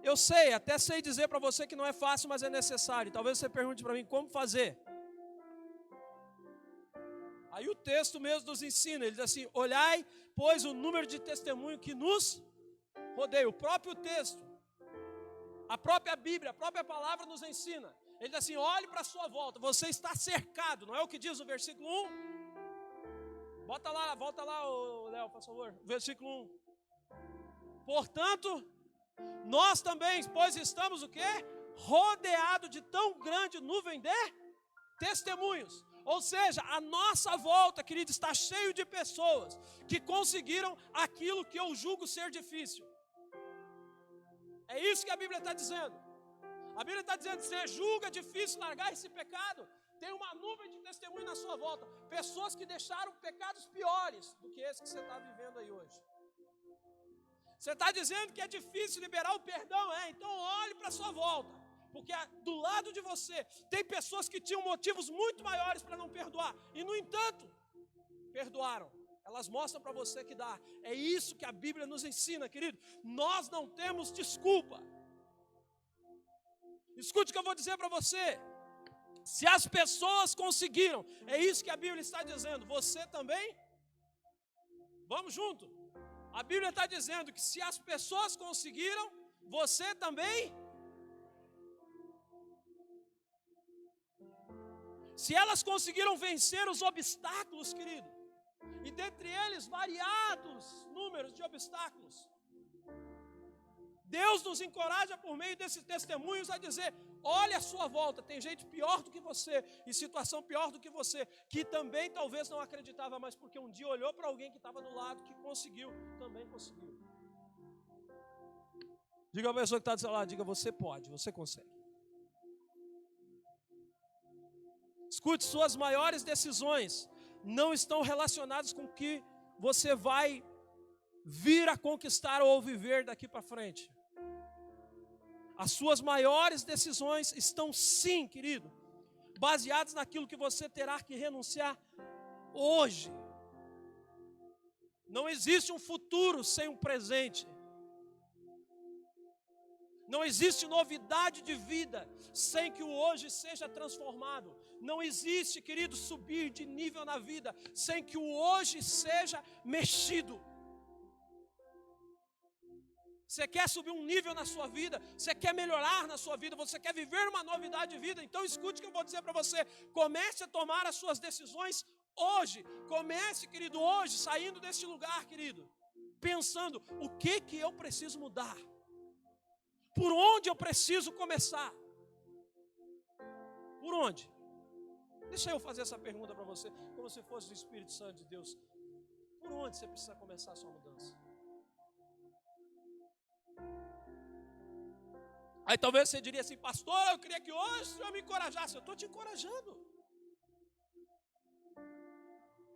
Eu sei, até sei dizer para você que não é fácil, mas é necessário. Talvez você pergunte para mim, como fazer? Aí o texto mesmo nos ensina, ele diz assim, olhai, pois o número de testemunho que nos rodeia. O próprio texto, a própria Bíblia, a própria palavra nos ensina. Ele diz assim, olhe para a sua volta, você está cercado, não é o que diz o versículo 1? Volta lá, Léo, por favor, versículo 1. Portanto, nós também, pois estamos o quê? Rodeado de tão grande nuvem de testemunhos. Ou seja, a nossa volta, querido, está cheio de pessoas que conseguiram aquilo que eu julgo ser difícil. É isso que a Bíblia está dizendo. A Bíblia está dizendo que você julga difícil largar esse pecado. Tem uma nuvem de testemunho na sua volta. Pessoas que deixaram pecados piores do que esse que você está vivendo aí hoje. Você está dizendo que é difícil liberar o perdão, então olhe para a sua volta, porque do lado de você tem pessoas que tinham motivos muito maiores para não perdoar, e no entanto, perdoaram. Elas mostram para você que dá. É isso que a Bíblia nos ensina, querido. Nós não temos desculpa. Escute o que eu vou dizer para você. Se as pessoas conseguiram, é isso que a Bíblia está dizendo, você também? Vamos junto. A Bíblia está dizendo que se as pessoas conseguiram, você também. Se elas conseguiram vencer os obstáculos, querido, e dentre eles variados números de obstáculos, Deus nos encoraja por meio desses testemunhos a dizer, olha a sua volta, tem gente pior do que você, em situação pior do que você, que também talvez não acreditava, mas porque um dia olhou para alguém que estava do lado, que conseguiu, também conseguiu. Diga a pessoa que está do seu lado, diga, você pode, você consegue. Escute, suas maiores decisões não estão relacionadas com o que você vai vir a conquistar ou viver daqui para frente. As suas maiores decisões estão sim, querido, baseadas naquilo que você terá que renunciar hoje. Não existe um futuro sem um presente. Não existe novidade de vida sem que o hoje seja transformado. Não existe, querido, subir de nível na vida sem que o hoje seja mexido. Você quer subir um nível na sua vida, você quer melhorar na sua vida, você quer viver uma novidade de vida, então escute o que eu vou dizer para você, comece a tomar as suas decisões hoje, comece, querido, hoje, saindo desse lugar, querido, pensando, o que eu preciso mudar? Por onde eu preciso começar? Por onde? Deixa eu fazer essa pergunta para você, como se fosse o Espírito Santo de Deus, por onde você precisa começar a sua mudança? Aí talvez você diria assim, pastor, eu queria que hoje o Senhor me encorajasse. Eu estou te encorajando.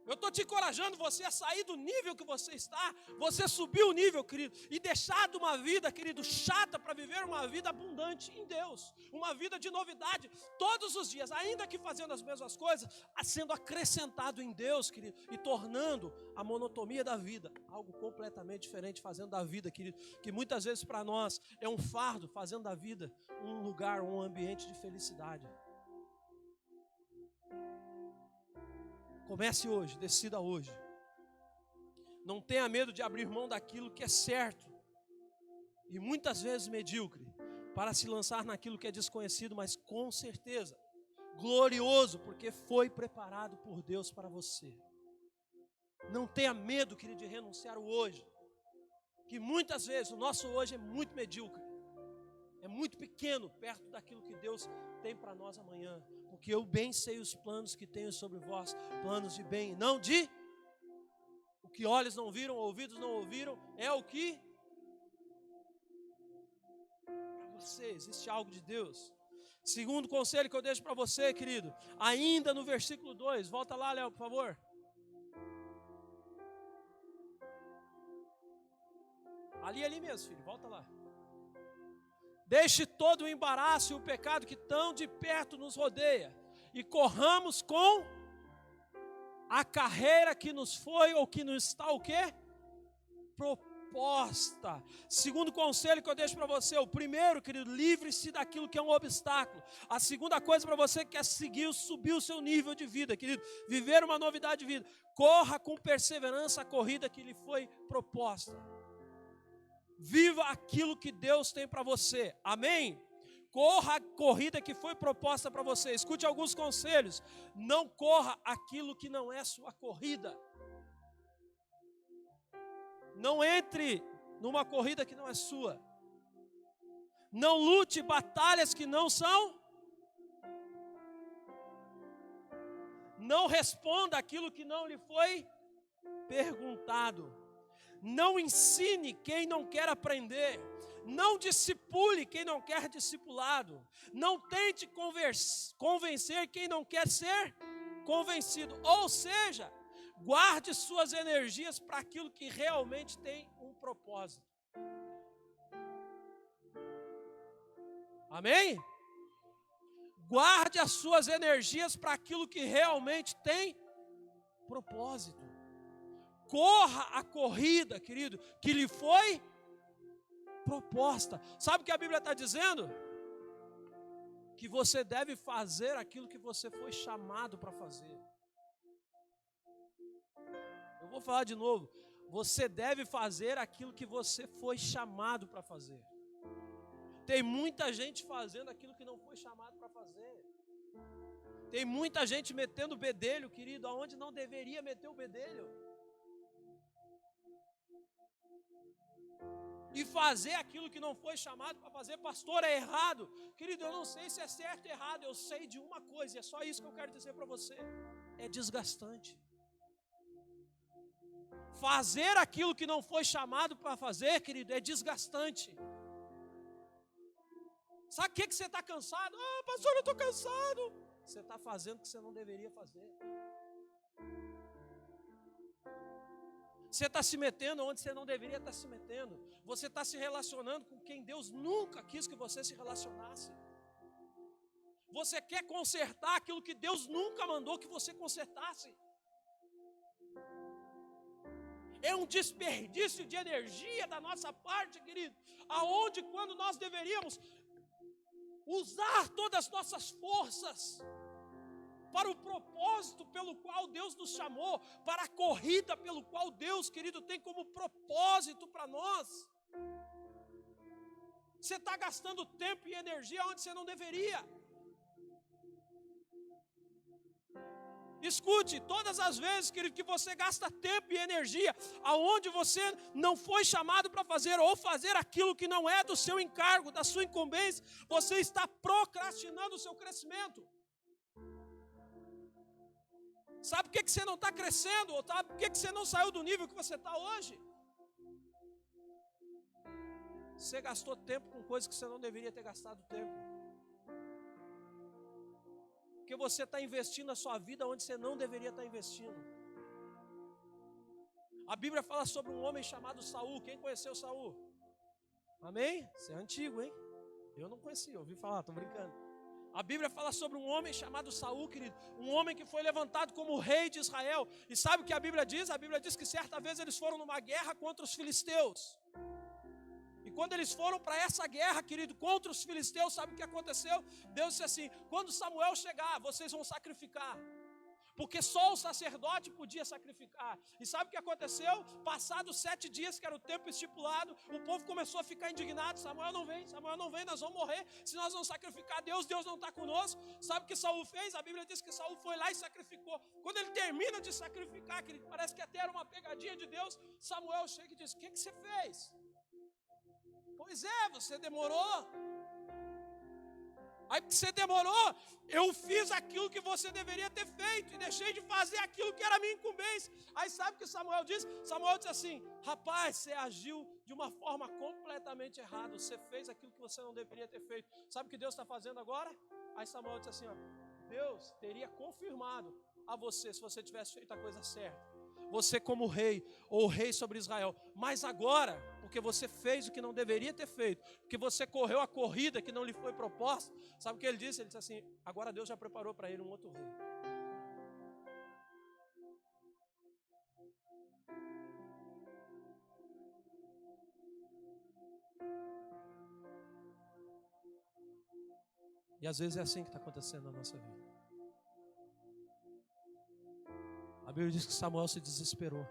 Eu estou te encorajando você a sair do nível que você está, você subir o nível, querido, e deixar de uma vida, querido, chata para viver uma vida abundante em Deus, uma vida de novidade, todos os dias, ainda que fazendo as mesmas coisas, sendo acrescentado em Deus, querido, e tornando a monotonia da vida, algo completamente diferente, fazendo da vida, querido, que muitas vezes para nós é um fardo, fazendo da vida um lugar, um ambiente de felicidade. Comece hoje, decida hoje. Não tenha medo de abrir mão daquilo que é certo e muitas vezes medíocre, para se lançar naquilo que é desconhecido, mas com certeza glorioso, porque foi preparado por Deus para você. Não tenha medo, querido, de renunciar o hoje, que muitas vezes o nosso hoje é muito medíocre, é muito pequeno perto daquilo que Deus tem para nós amanhã, porque eu bem sei os planos que tenho sobre vós, planos de bem, não de o que olhos não viram, ouvidos não ouviram, é o que para você existe algo de Deus. Segundo conselho que eu deixo para você, querido, ainda no versículo 2, volta lá, Léo, por favor. Ali mesmo, filho, volta lá. Deixe todo o embaraço e o pecado que tão de perto nos rodeia, e corramos com a carreira que nos foi, ou que nos está o quê? Proposta. Segundo conselho que eu deixo para você, o primeiro, querido, livre-se daquilo que é um obstáculo. A segunda coisa para você que quer seguir, subir o seu nível de vida, querido, viver uma novidade de vida, corra com perseverança a corrida que lhe foi proposta. Viva aquilo que Deus tem para você, amém? Corra a corrida que foi proposta para você. Escute alguns conselhos. Não corra aquilo que não é sua corrida. Não entre numa corrida que não é sua. Não lute batalhas que não são. Não responda aquilo que não lhe foi perguntado. Não ensine quem não quer aprender. Não discipule quem não quer discipulado. Não tente convencer quem não quer ser convencido. Ou seja, guarde suas energias para aquilo que realmente tem um propósito. Amém? Guarde as suas energias para aquilo que realmente tem propósito. Corra a corrida, querido, que lhe foi proposta. Sabe o que a Bíblia está dizendo? Que você deve fazer aquilo que você foi chamado para fazer. Eu vou falar de novo. Você deve fazer aquilo que você foi chamado para fazer. Tem muita gente fazendo aquilo que não foi chamado para fazer. Tem muita gente metendo bedelho, querido, aonde não deveria meter o bedelho. E fazer aquilo que não foi chamado para fazer, pastor, é errado. Querido, eu não sei se é certo ou errado, eu sei de uma coisa, e é só isso que eu quero dizer para você. É desgastante. Fazer aquilo que não foi chamado para fazer, querido, é desgastante. Sabe o que você está cansado? Ah, pastor, eu estou cansado. Você está fazendo o que você não deveria fazer. Você está se metendo onde você não deveria estar se metendo. Você está se relacionando com quem Deus nunca quis que você se relacionasse. Você quer consertar aquilo que Deus nunca mandou que você consertasse. É um desperdício de energia da nossa parte, querido. Aonde quando nós deveríamos usar todas as nossas forças para o propósito pelo qual Deus nos chamou, para a corrida pelo qual Deus, querido, tem como propósito para nós. Você está gastando tempo e energia onde você não deveria. Escute, todas as vezes, querido, que você gasta tempo e energia aonde você não foi chamado para fazer, ou fazer aquilo que não é do seu encargo, da sua incumbência, você está procrastinando o seu crescimento. Sabe por que você não está crescendo? Ou sabe por que você não saiu do nível que você está hoje? Você gastou tempo com coisas que você não deveria ter gastado tempo. Porque você está investindo a sua vida onde você não deveria estar investindo. A Bíblia fala sobre um homem chamado Saul. Quem conheceu Saul? Amém? Isso é antigo, hein? Eu não conhecia, ouvi falar, estou brincando. A Bíblia fala sobre um homem chamado Saul, querido. Um homem que foi levantado como rei de Israel. E sabe o que a Bíblia diz? A Bíblia diz que certa vez eles foram numa guerra contra os filisteus. E quando eles foram para essa guerra, querido, contra os filisteus, sabe o que aconteceu? Deus disse assim: quando Samuel chegar, vocês vão sacrificar. porque só o sacerdote podia sacrificar. E sabe o que aconteceu? Passados 7 dias, que era o tempo estipulado, o povo começou a ficar indignado. Samuel não vem, nós vamos morrer. Se nós não sacrificar Deus, Deus não está conosco. Sabe o que Saul fez? A Bíblia diz que Saul foi lá e sacrificou. Quando ele termina de sacrificar, que parece que até era uma pegadinha de Deus, Samuel chega e diz: o que você fez? Pois é, você demorou. Aí porque você demorou, eu fiz aquilo que você deveria ter feito e deixei de fazer aquilo que era minha incumbência. Aí sabe o que Samuel diz? Samuel diz assim: rapaz, você agiu de uma forma completamente errada, você fez aquilo que você não deveria ter feito. Sabe o que Deus está fazendo agora? Aí Samuel diz assim: ó, Deus teria confirmado a você se você tivesse feito a coisa certa, você como rei, ou rei sobre Israel. Mas agora, porque você fez o que não deveria ter feito, porque você correu a corrida que não lhe foi proposta, sabe o que ele disse? Ele disse assim: agora Deus já preparou para ele um outro rei. E às vezes é assim que está acontecendo na nossa vida. A Bíblia diz que Samuel se desesperou.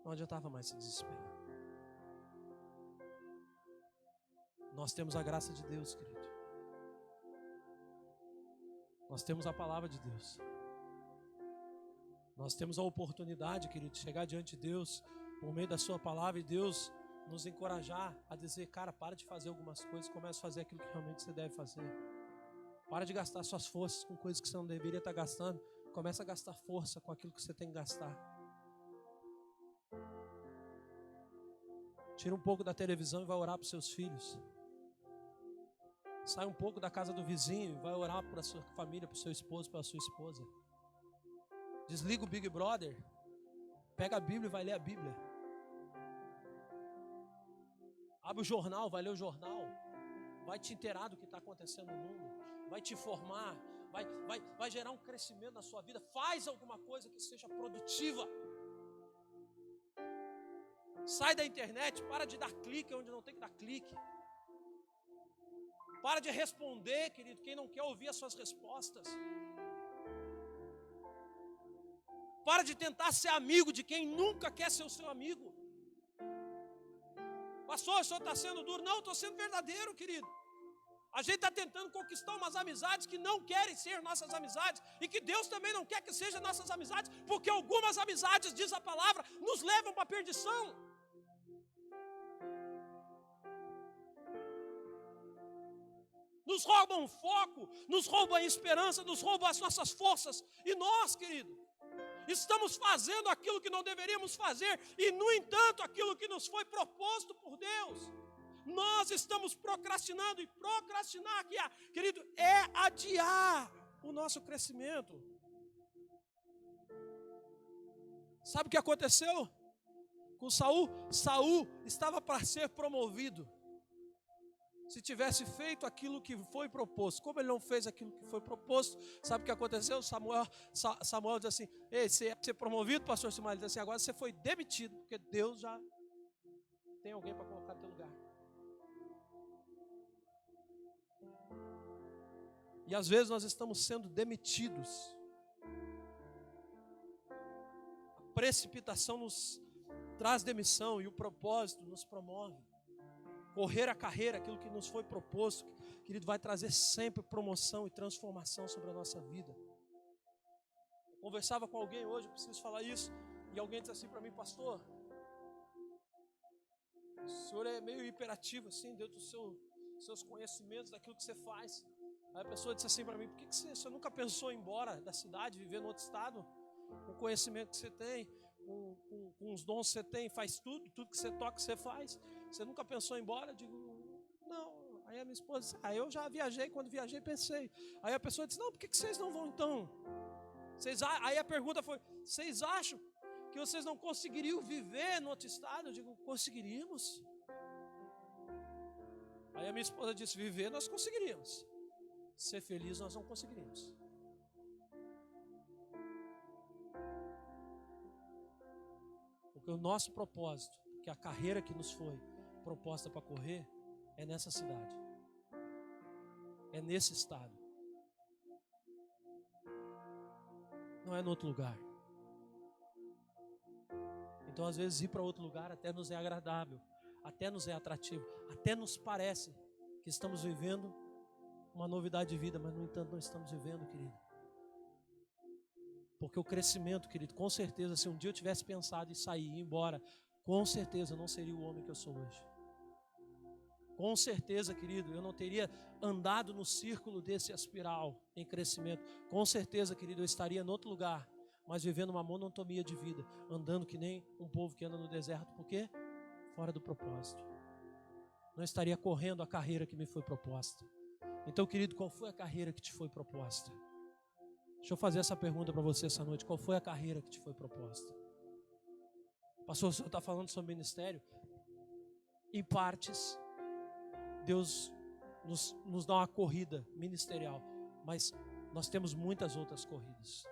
Não adiantava mais se desesperar. Nós temos a graça de Deus, querido. Nós temos a palavra de Deus. Nós temos a oportunidade, querido, de chegar diante de Deus por meio da sua palavra e Deus nos encorajar a dizer: cara, para de fazer algumas coisas, comece a fazer aquilo que realmente você deve fazer. Para de gastar suas forças com coisas que você não deveria estar gastando. Começa a gastar força com aquilo que você tem que gastar. Tira um pouco da televisão e vai orar para os seus filhos. Sai um pouco da casa do vizinho e vai orar para a sua família, para o seu esposo, para a sua esposa. Desliga o Big Brother, pega a Bíblia e vai ler a Bíblia. Abre o jornal, vai ler o jornal. Vai te inteirar do que está acontecendo no mundo. Vai te informar, vai gerar um crescimento na sua vida. Faz alguma coisa que seja produtiva. Sai da internet, para de dar clique onde não tem que dar clique. Para de responder, querido, quem não quer ouvir as suas respostas. Para de tentar ser amigo de quem nunca quer ser o seu amigo. Pastor, o senhor está sendo duro? Não, estou sendo verdadeiro, querido. A gente está tentando conquistar umas amizades que não querem ser nossas amizades e que Deus também não quer que sejam nossas amizades, porque algumas amizades, diz a palavra, nos levam para a perdição. Nos roubam o foco, nos roubam a esperança, nos roubam as nossas forças. E nós, querido, estamos fazendo aquilo que não deveríamos fazer e, no entanto, aquilo que nos foi proposto por Deus. Nós estamos procrastinando, e procrastinar, querido, é adiar o nosso crescimento. Sabe o que aconteceu com Saul? Saul estava para ser promovido. Se tivesse feito aquilo que foi proposto, como ele não fez aquilo que foi proposto, sabe o que aconteceu? Samuel diz assim: ei, você ia ser promovido, pastor Samuel? Ele diz assim: agora você foi demitido, porque Deus já tem alguém para colocar no teu lugar. E às vezes nós estamos sendo demitidos. A precipitação nos traz demissão e o propósito nos promove. Correr a carreira, aquilo que nos foi proposto, querido, vai trazer sempre promoção e transformação sobre a nossa vida. Eu conversava com alguém hoje, eu preciso falar isso, e alguém disse assim para mim: pastor, o senhor é meio hiperativo assim, dentro dos seus conhecimentos, daquilo que você faz. Aí a pessoa disse assim para mim: por que você nunca pensou em ir embora da cidade, viver em outro estado? Com o conhecimento que você tem, com os dons que você tem, faz tudo que você toca, você faz. Você nunca pensou em ir embora? Eu digo: não. Aí a minha esposa disse: eu já viajei, quando viajei pensei. Aí a pessoa disse: não, por que vocês não vão então? Aí a pergunta foi: vocês acham que vocês não conseguiriam viver no outro estado? Eu digo: conseguiríamos. Aí a minha esposa disse: viver nós conseguiríamos, ser feliz nós não conseguiríamos. Porque o nosso propósito, que a carreira que nos foi proposta para correr, é nessa cidade, é nesse estado. não é no outro lugar. Então, às vezes, ir para outro lugar até nos é agradável, até nos é atrativo, até nos parece que estamos vivendo uma novidade de vida, mas, no entanto, não estamos vivendo, querido. Porque o crescimento, querido, com certeza, se um dia eu tivesse pensado em sair, ir embora, com certeza eu não seria o homem que eu sou hoje. Com certeza, querido, eu não teria andado no círculo desse espiral em crescimento. Com certeza, querido, eu estaria em outro lugar, mas vivendo uma monotonia de vida, andando que nem um povo que anda no deserto. Por quê? Fora do propósito. Não estaria correndo a carreira que me foi proposta. Então, querido, qual foi a carreira que te foi proposta? Deixa eu fazer essa pergunta para você essa noite. Qual foi a carreira que te foi proposta? Pastor, o senhor está falando sobre ministério? Em partes, Deus nos dá uma corrida ministerial, mas nós temos muitas outras corridas.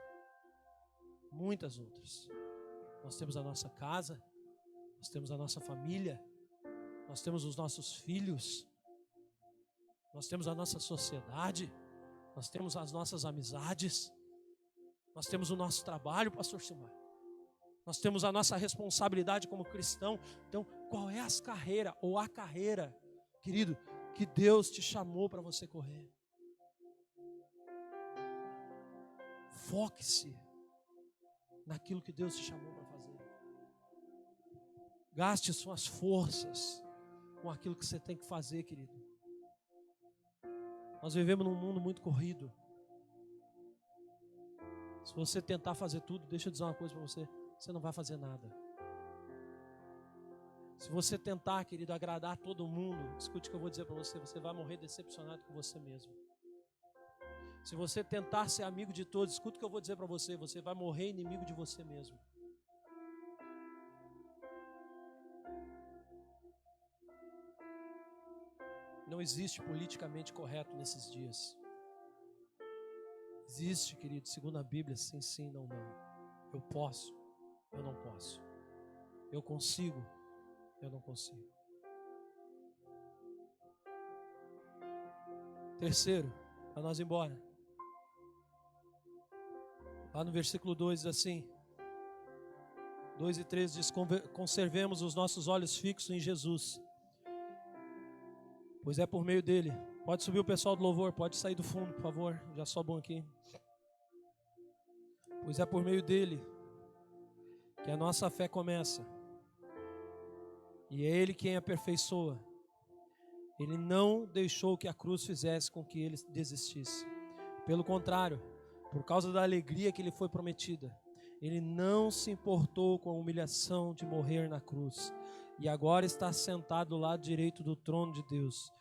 Muitas outras. Nós temos a nossa casa, nós temos a nossa família, nós temos os nossos filhos, nós temos a nossa sociedade, nós temos as nossas amizades, nós temos o nosso trabalho, pastor Silmar. Nós temos a nossa responsabilidade como cristão. Então, qual é as carreiras ou a carreira, querido, que Deus te chamou para você correr? Foque-se naquilo que Deus te chamou para fazer. Gaste suas forças com aquilo que você tem que fazer, querido. Nós vivemos num mundo muito corrido. Se você tentar fazer tudo, deixa eu dizer uma coisa para você, você não vai fazer nada. Se você tentar, querido, agradar todo mundo, escute o que eu vou dizer para você, você vai morrer decepcionado com você mesmo. Se você tentar ser amigo de todos, escute o que eu vou dizer para você, você vai morrer inimigo de você mesmo. Não existe politicamente correto nesses dias. Existe, querido, segundo a Bíblia, sim, sim, não, não. Eu posso, eu não posso. Eu consigo, eu não consigo. Terceiro, para nós ir embora. Lá no versículo 2 diz assim, 2 e 3 diz, conservemos os nossos olhos fixos em Jesus, pois é por meio dele. Pode subir o pessoal do louvor, pode sair do fundo, por favor, já sobam aqui. Pois é por meio dele que a nossa fé começa, e é ele quem aperfeiçoa. Ele não deixou que a cruz fizesse com que ele desistisse. Pelo contrário, por causa da alegria que lhe foi prometida, ele não se importou com a humilhação de morrer na cruz, e agora está sentado do lado direito do trono de Deus.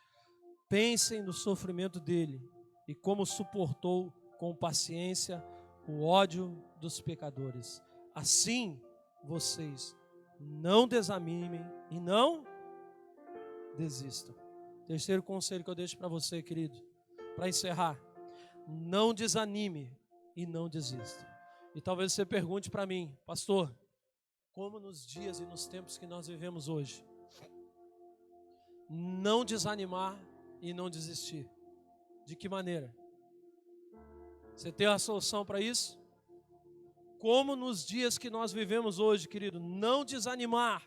Pensem no sofrimento dele e como suportou com paciência o ódio dos pecadores. Assim, vocês não desanimem e não desistam. Terceiro conselho que eu deixo para você, querido, para encerrar: não desanime e não desista. E talvez você pergunte para mim, pastor, como nos dias e nos tempos que nós vivemos hoje, não desanimar e não desistir? De que maneira? Você tem a solução para isso? Como nos dias que nós vivemos hoje, querido, não desanimar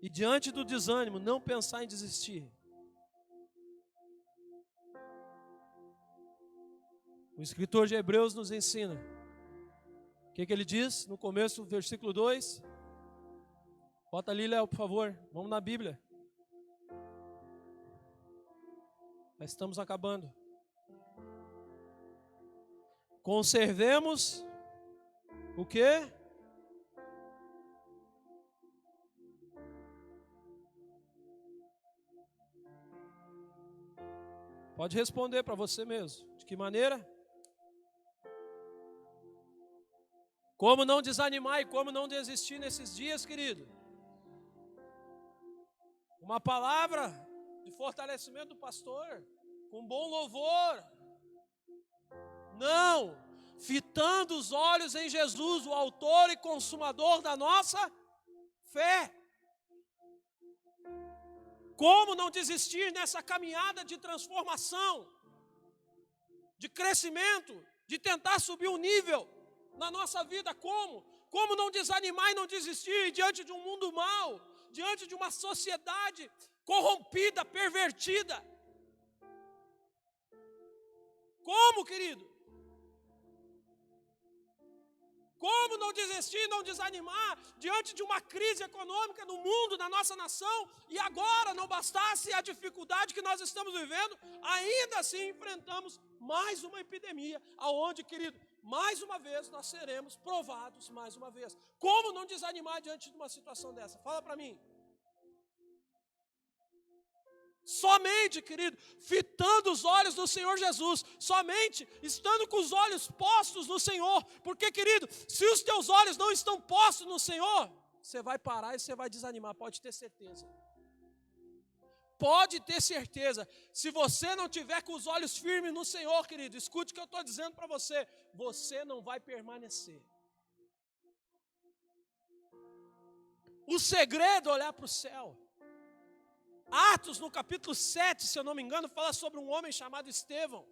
e diante do desânimo não pensar em desistir? O escritor de Hebreus nos ensina. O que ele diz no começo do versículo 2? Bota ali, Léo, por favor. Vamos na Bíblia. Já estamos acabando. Conservemos o quê? Pode responder para você mesmo. De que maneira? Como não desanimar e como não desistir nesses dias, querido? Uma palavra de fortalecimento do pastor, com bom louvor. Não, fitando os olhos em Jesus, o autor e consumador da nossa fé. Como não desistir nessa caminhada de transformação, de crescimento, de tentar subir um nível? na nossa vida. Como? Como não desanimar e não desistir diante de um mundo mau, diante de uma sociedade corrompida, pervertida? Como, querido? Como não desistir, não desanimar diante de uma crise econômica no mundo, na nossa nação? E agora, não bastasse a dificuldade que nós estamos vivendo, ainda assim enfrentamos mais uma epidemia, aonde, querido, mais uma vez nós seremos provados mais uma vez. Como não desanimar diante de uma situação dessa? Fala para mim. Somente, querido, fitando os olhos no Senhor Jesus, somente estando com os olhos postos no Senhor, porque, querido, se os teus olhos não estão postos no Senhor, você vai parar e você vai desanimar, pode ter certeza. Pode ter certeza, se você não tiver com os olhos firmes no Senhor, querido, escute o que eu estou dizendo para você, você não vai permanecer. O segredo é olhar para o céu. Atos, no capítulo 7, se eu não me engano, fala sobre um homem chamado Estevão.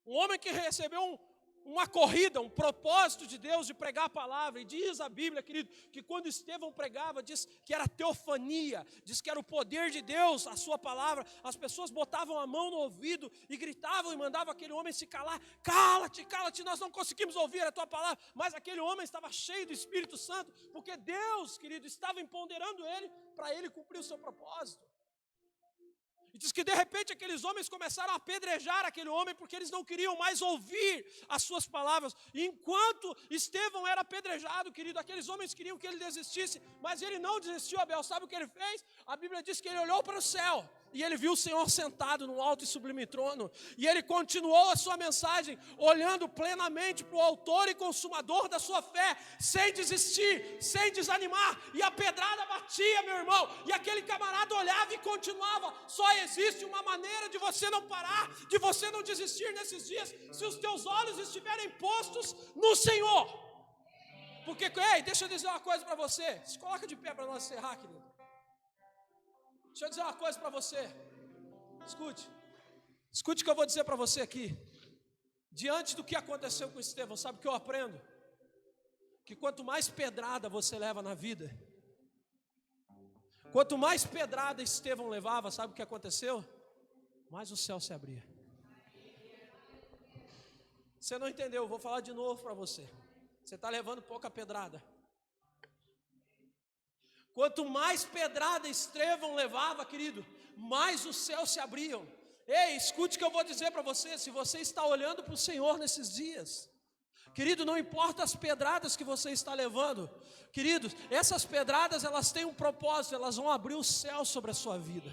Um homem que recebeu uma corrida, um propósito de Deus de pregar a palavra. E diz a Bíblia, querido, que quando Estevão pregava, diz que era teofania, diz que era o poder de Deus, a sua palavra. As pessoas botavam a mão no ouvido e gritavam e mandavam aquele homem se calar. Cala-te, cala-te, nós não conseguimos ouvir a tua palavra. Mas aquele homem estava cheio do Espírito Santo, porque Deus, querido, estava empoderando ele para ele cumprir o seu propósito. E diz que de repente aqueles homens começaram a apedrejar aquele homem, porque eles não queriam mais ouvir as suas palavras. E enquanto Estevão era apedrejado, querido, aqueles homens queriam que ele desistisse, mas ele não desistiu, Abel. Sabe o que ele fez? A Bíblia diz que ele olhou para o céu e ele viu o Senhor sentado no alto e sublime trono, e ele continuou a sua mensagem, olhando plenamente para o autor e consumador da sua fé, sem desistir, sem desanimar, e a pedrada batia, meu irmão, e aquele camarada olhava e continuava. Só existe uma maneira de você não parar, de você não desistir nesses dias, se os teus olhos estiverem postos no Senhor. Porque, ei, deixa eu dizer uma coisa para você, se coloca de pé para nós encerrar, querido. Deixa eu dizer uma coisa para você. Escute o que eu vou dizer para você aqui. Diante do que aconteceu com Estevão, sabe o que eu aprendo? Que quanto mais pedrada você leva na vida, quanto mais pedrada Estevão levava, sabe o que aconteceu? Mais o céu se abria. Você não entendeu, eu vou falar de novo para você. Você está levando pouca pedrada. Quanto mais pedrada Estevão levava, querido, mais os céus se abriam. Ei, escute o que eu vou dizer para você. Se você está olhando para o Senhor nesses dias, querido, não importa as pedradas que você está levando, queridos, essas pedradas elas têm um propósito, elas vão abrir o céu sobre a sua vida.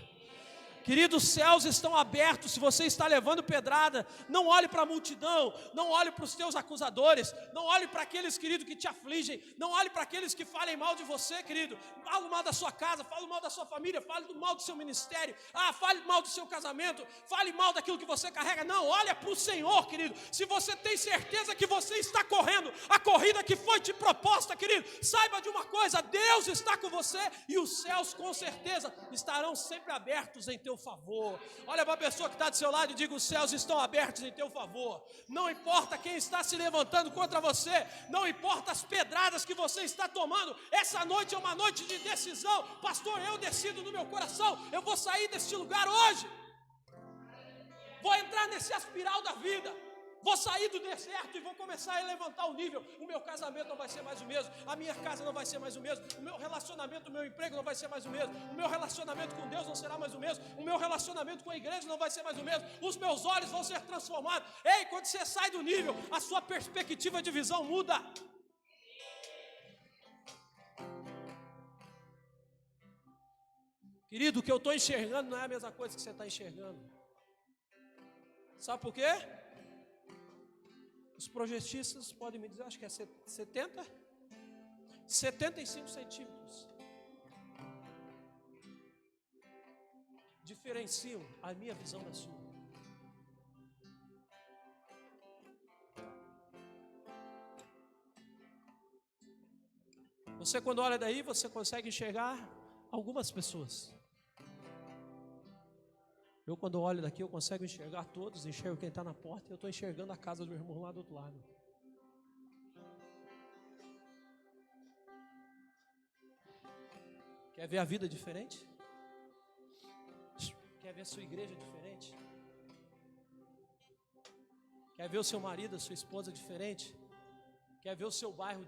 Queridos, os céus estão abertos. Se você está levando pedrada, não olhe para a multidão, não olhe para os teus acusadores, não olhe para aqueles, querido, que te afligem, não olhe para aqueles que falem mal de você, querido. Fale mal da sua casa, fale mal da sua família, fale mal do seu ministério, fale mal do seu casamento, fale mal daquilo que você carrega. Não, olha para o Senhor, querido. Se você tem certeza que você está correndo a corrida que foi te proposta, querido, saiba de uma coisa: Deus está com você e os céus com certeza estarão sempre abertos em teu favor. Olha para a pessoa que está do seu lado e diga: os céus estão abertos em teu favor. Não importa quem está se levantando contra você, não importa as pedradas que você está tomando, essa noite é uma noite de decisão. Pastor, eu decido no meu coração, eu vou sair deste lugar hoje, vou entrar nesse aspiral da vida, vou sair do deserto e vou começar a levantar o nível. O meu casamento não vai ser mais o mesmo, a minha casa não vai ser mais o mesmo, o meu relacionamento, o meu emprego não vai ser mais o mesmo, o meu relacionamento com Deus não será mais o mesmo, o meu relacionamento com a igreja não vai ser mais o mesmo, os meus olhos vão ser transformados. Ei, quando você sai do nível, a sua perspectiva de visão muda. Querido, o que eu estou enxergando não é a mesma coisa que você está enxergando. Sabe por quê? Os projetistas podem me dizer, acho que é 75 centímetros. Diferenciam a minha visão da sua. Você, quando olha daí, você consegue enxergar algumas pessoas. Eu, quando olho daqui, eu consigo enxergar todos, enxergo quem está na porta, e eu estou enxergando a casa do irmão lá do outro lado. Quer ver a vida diferente? Quer ver a sua igreja diferente? Quer ver o seu marido, a sua esposa diferente? Quer ver o seu bairro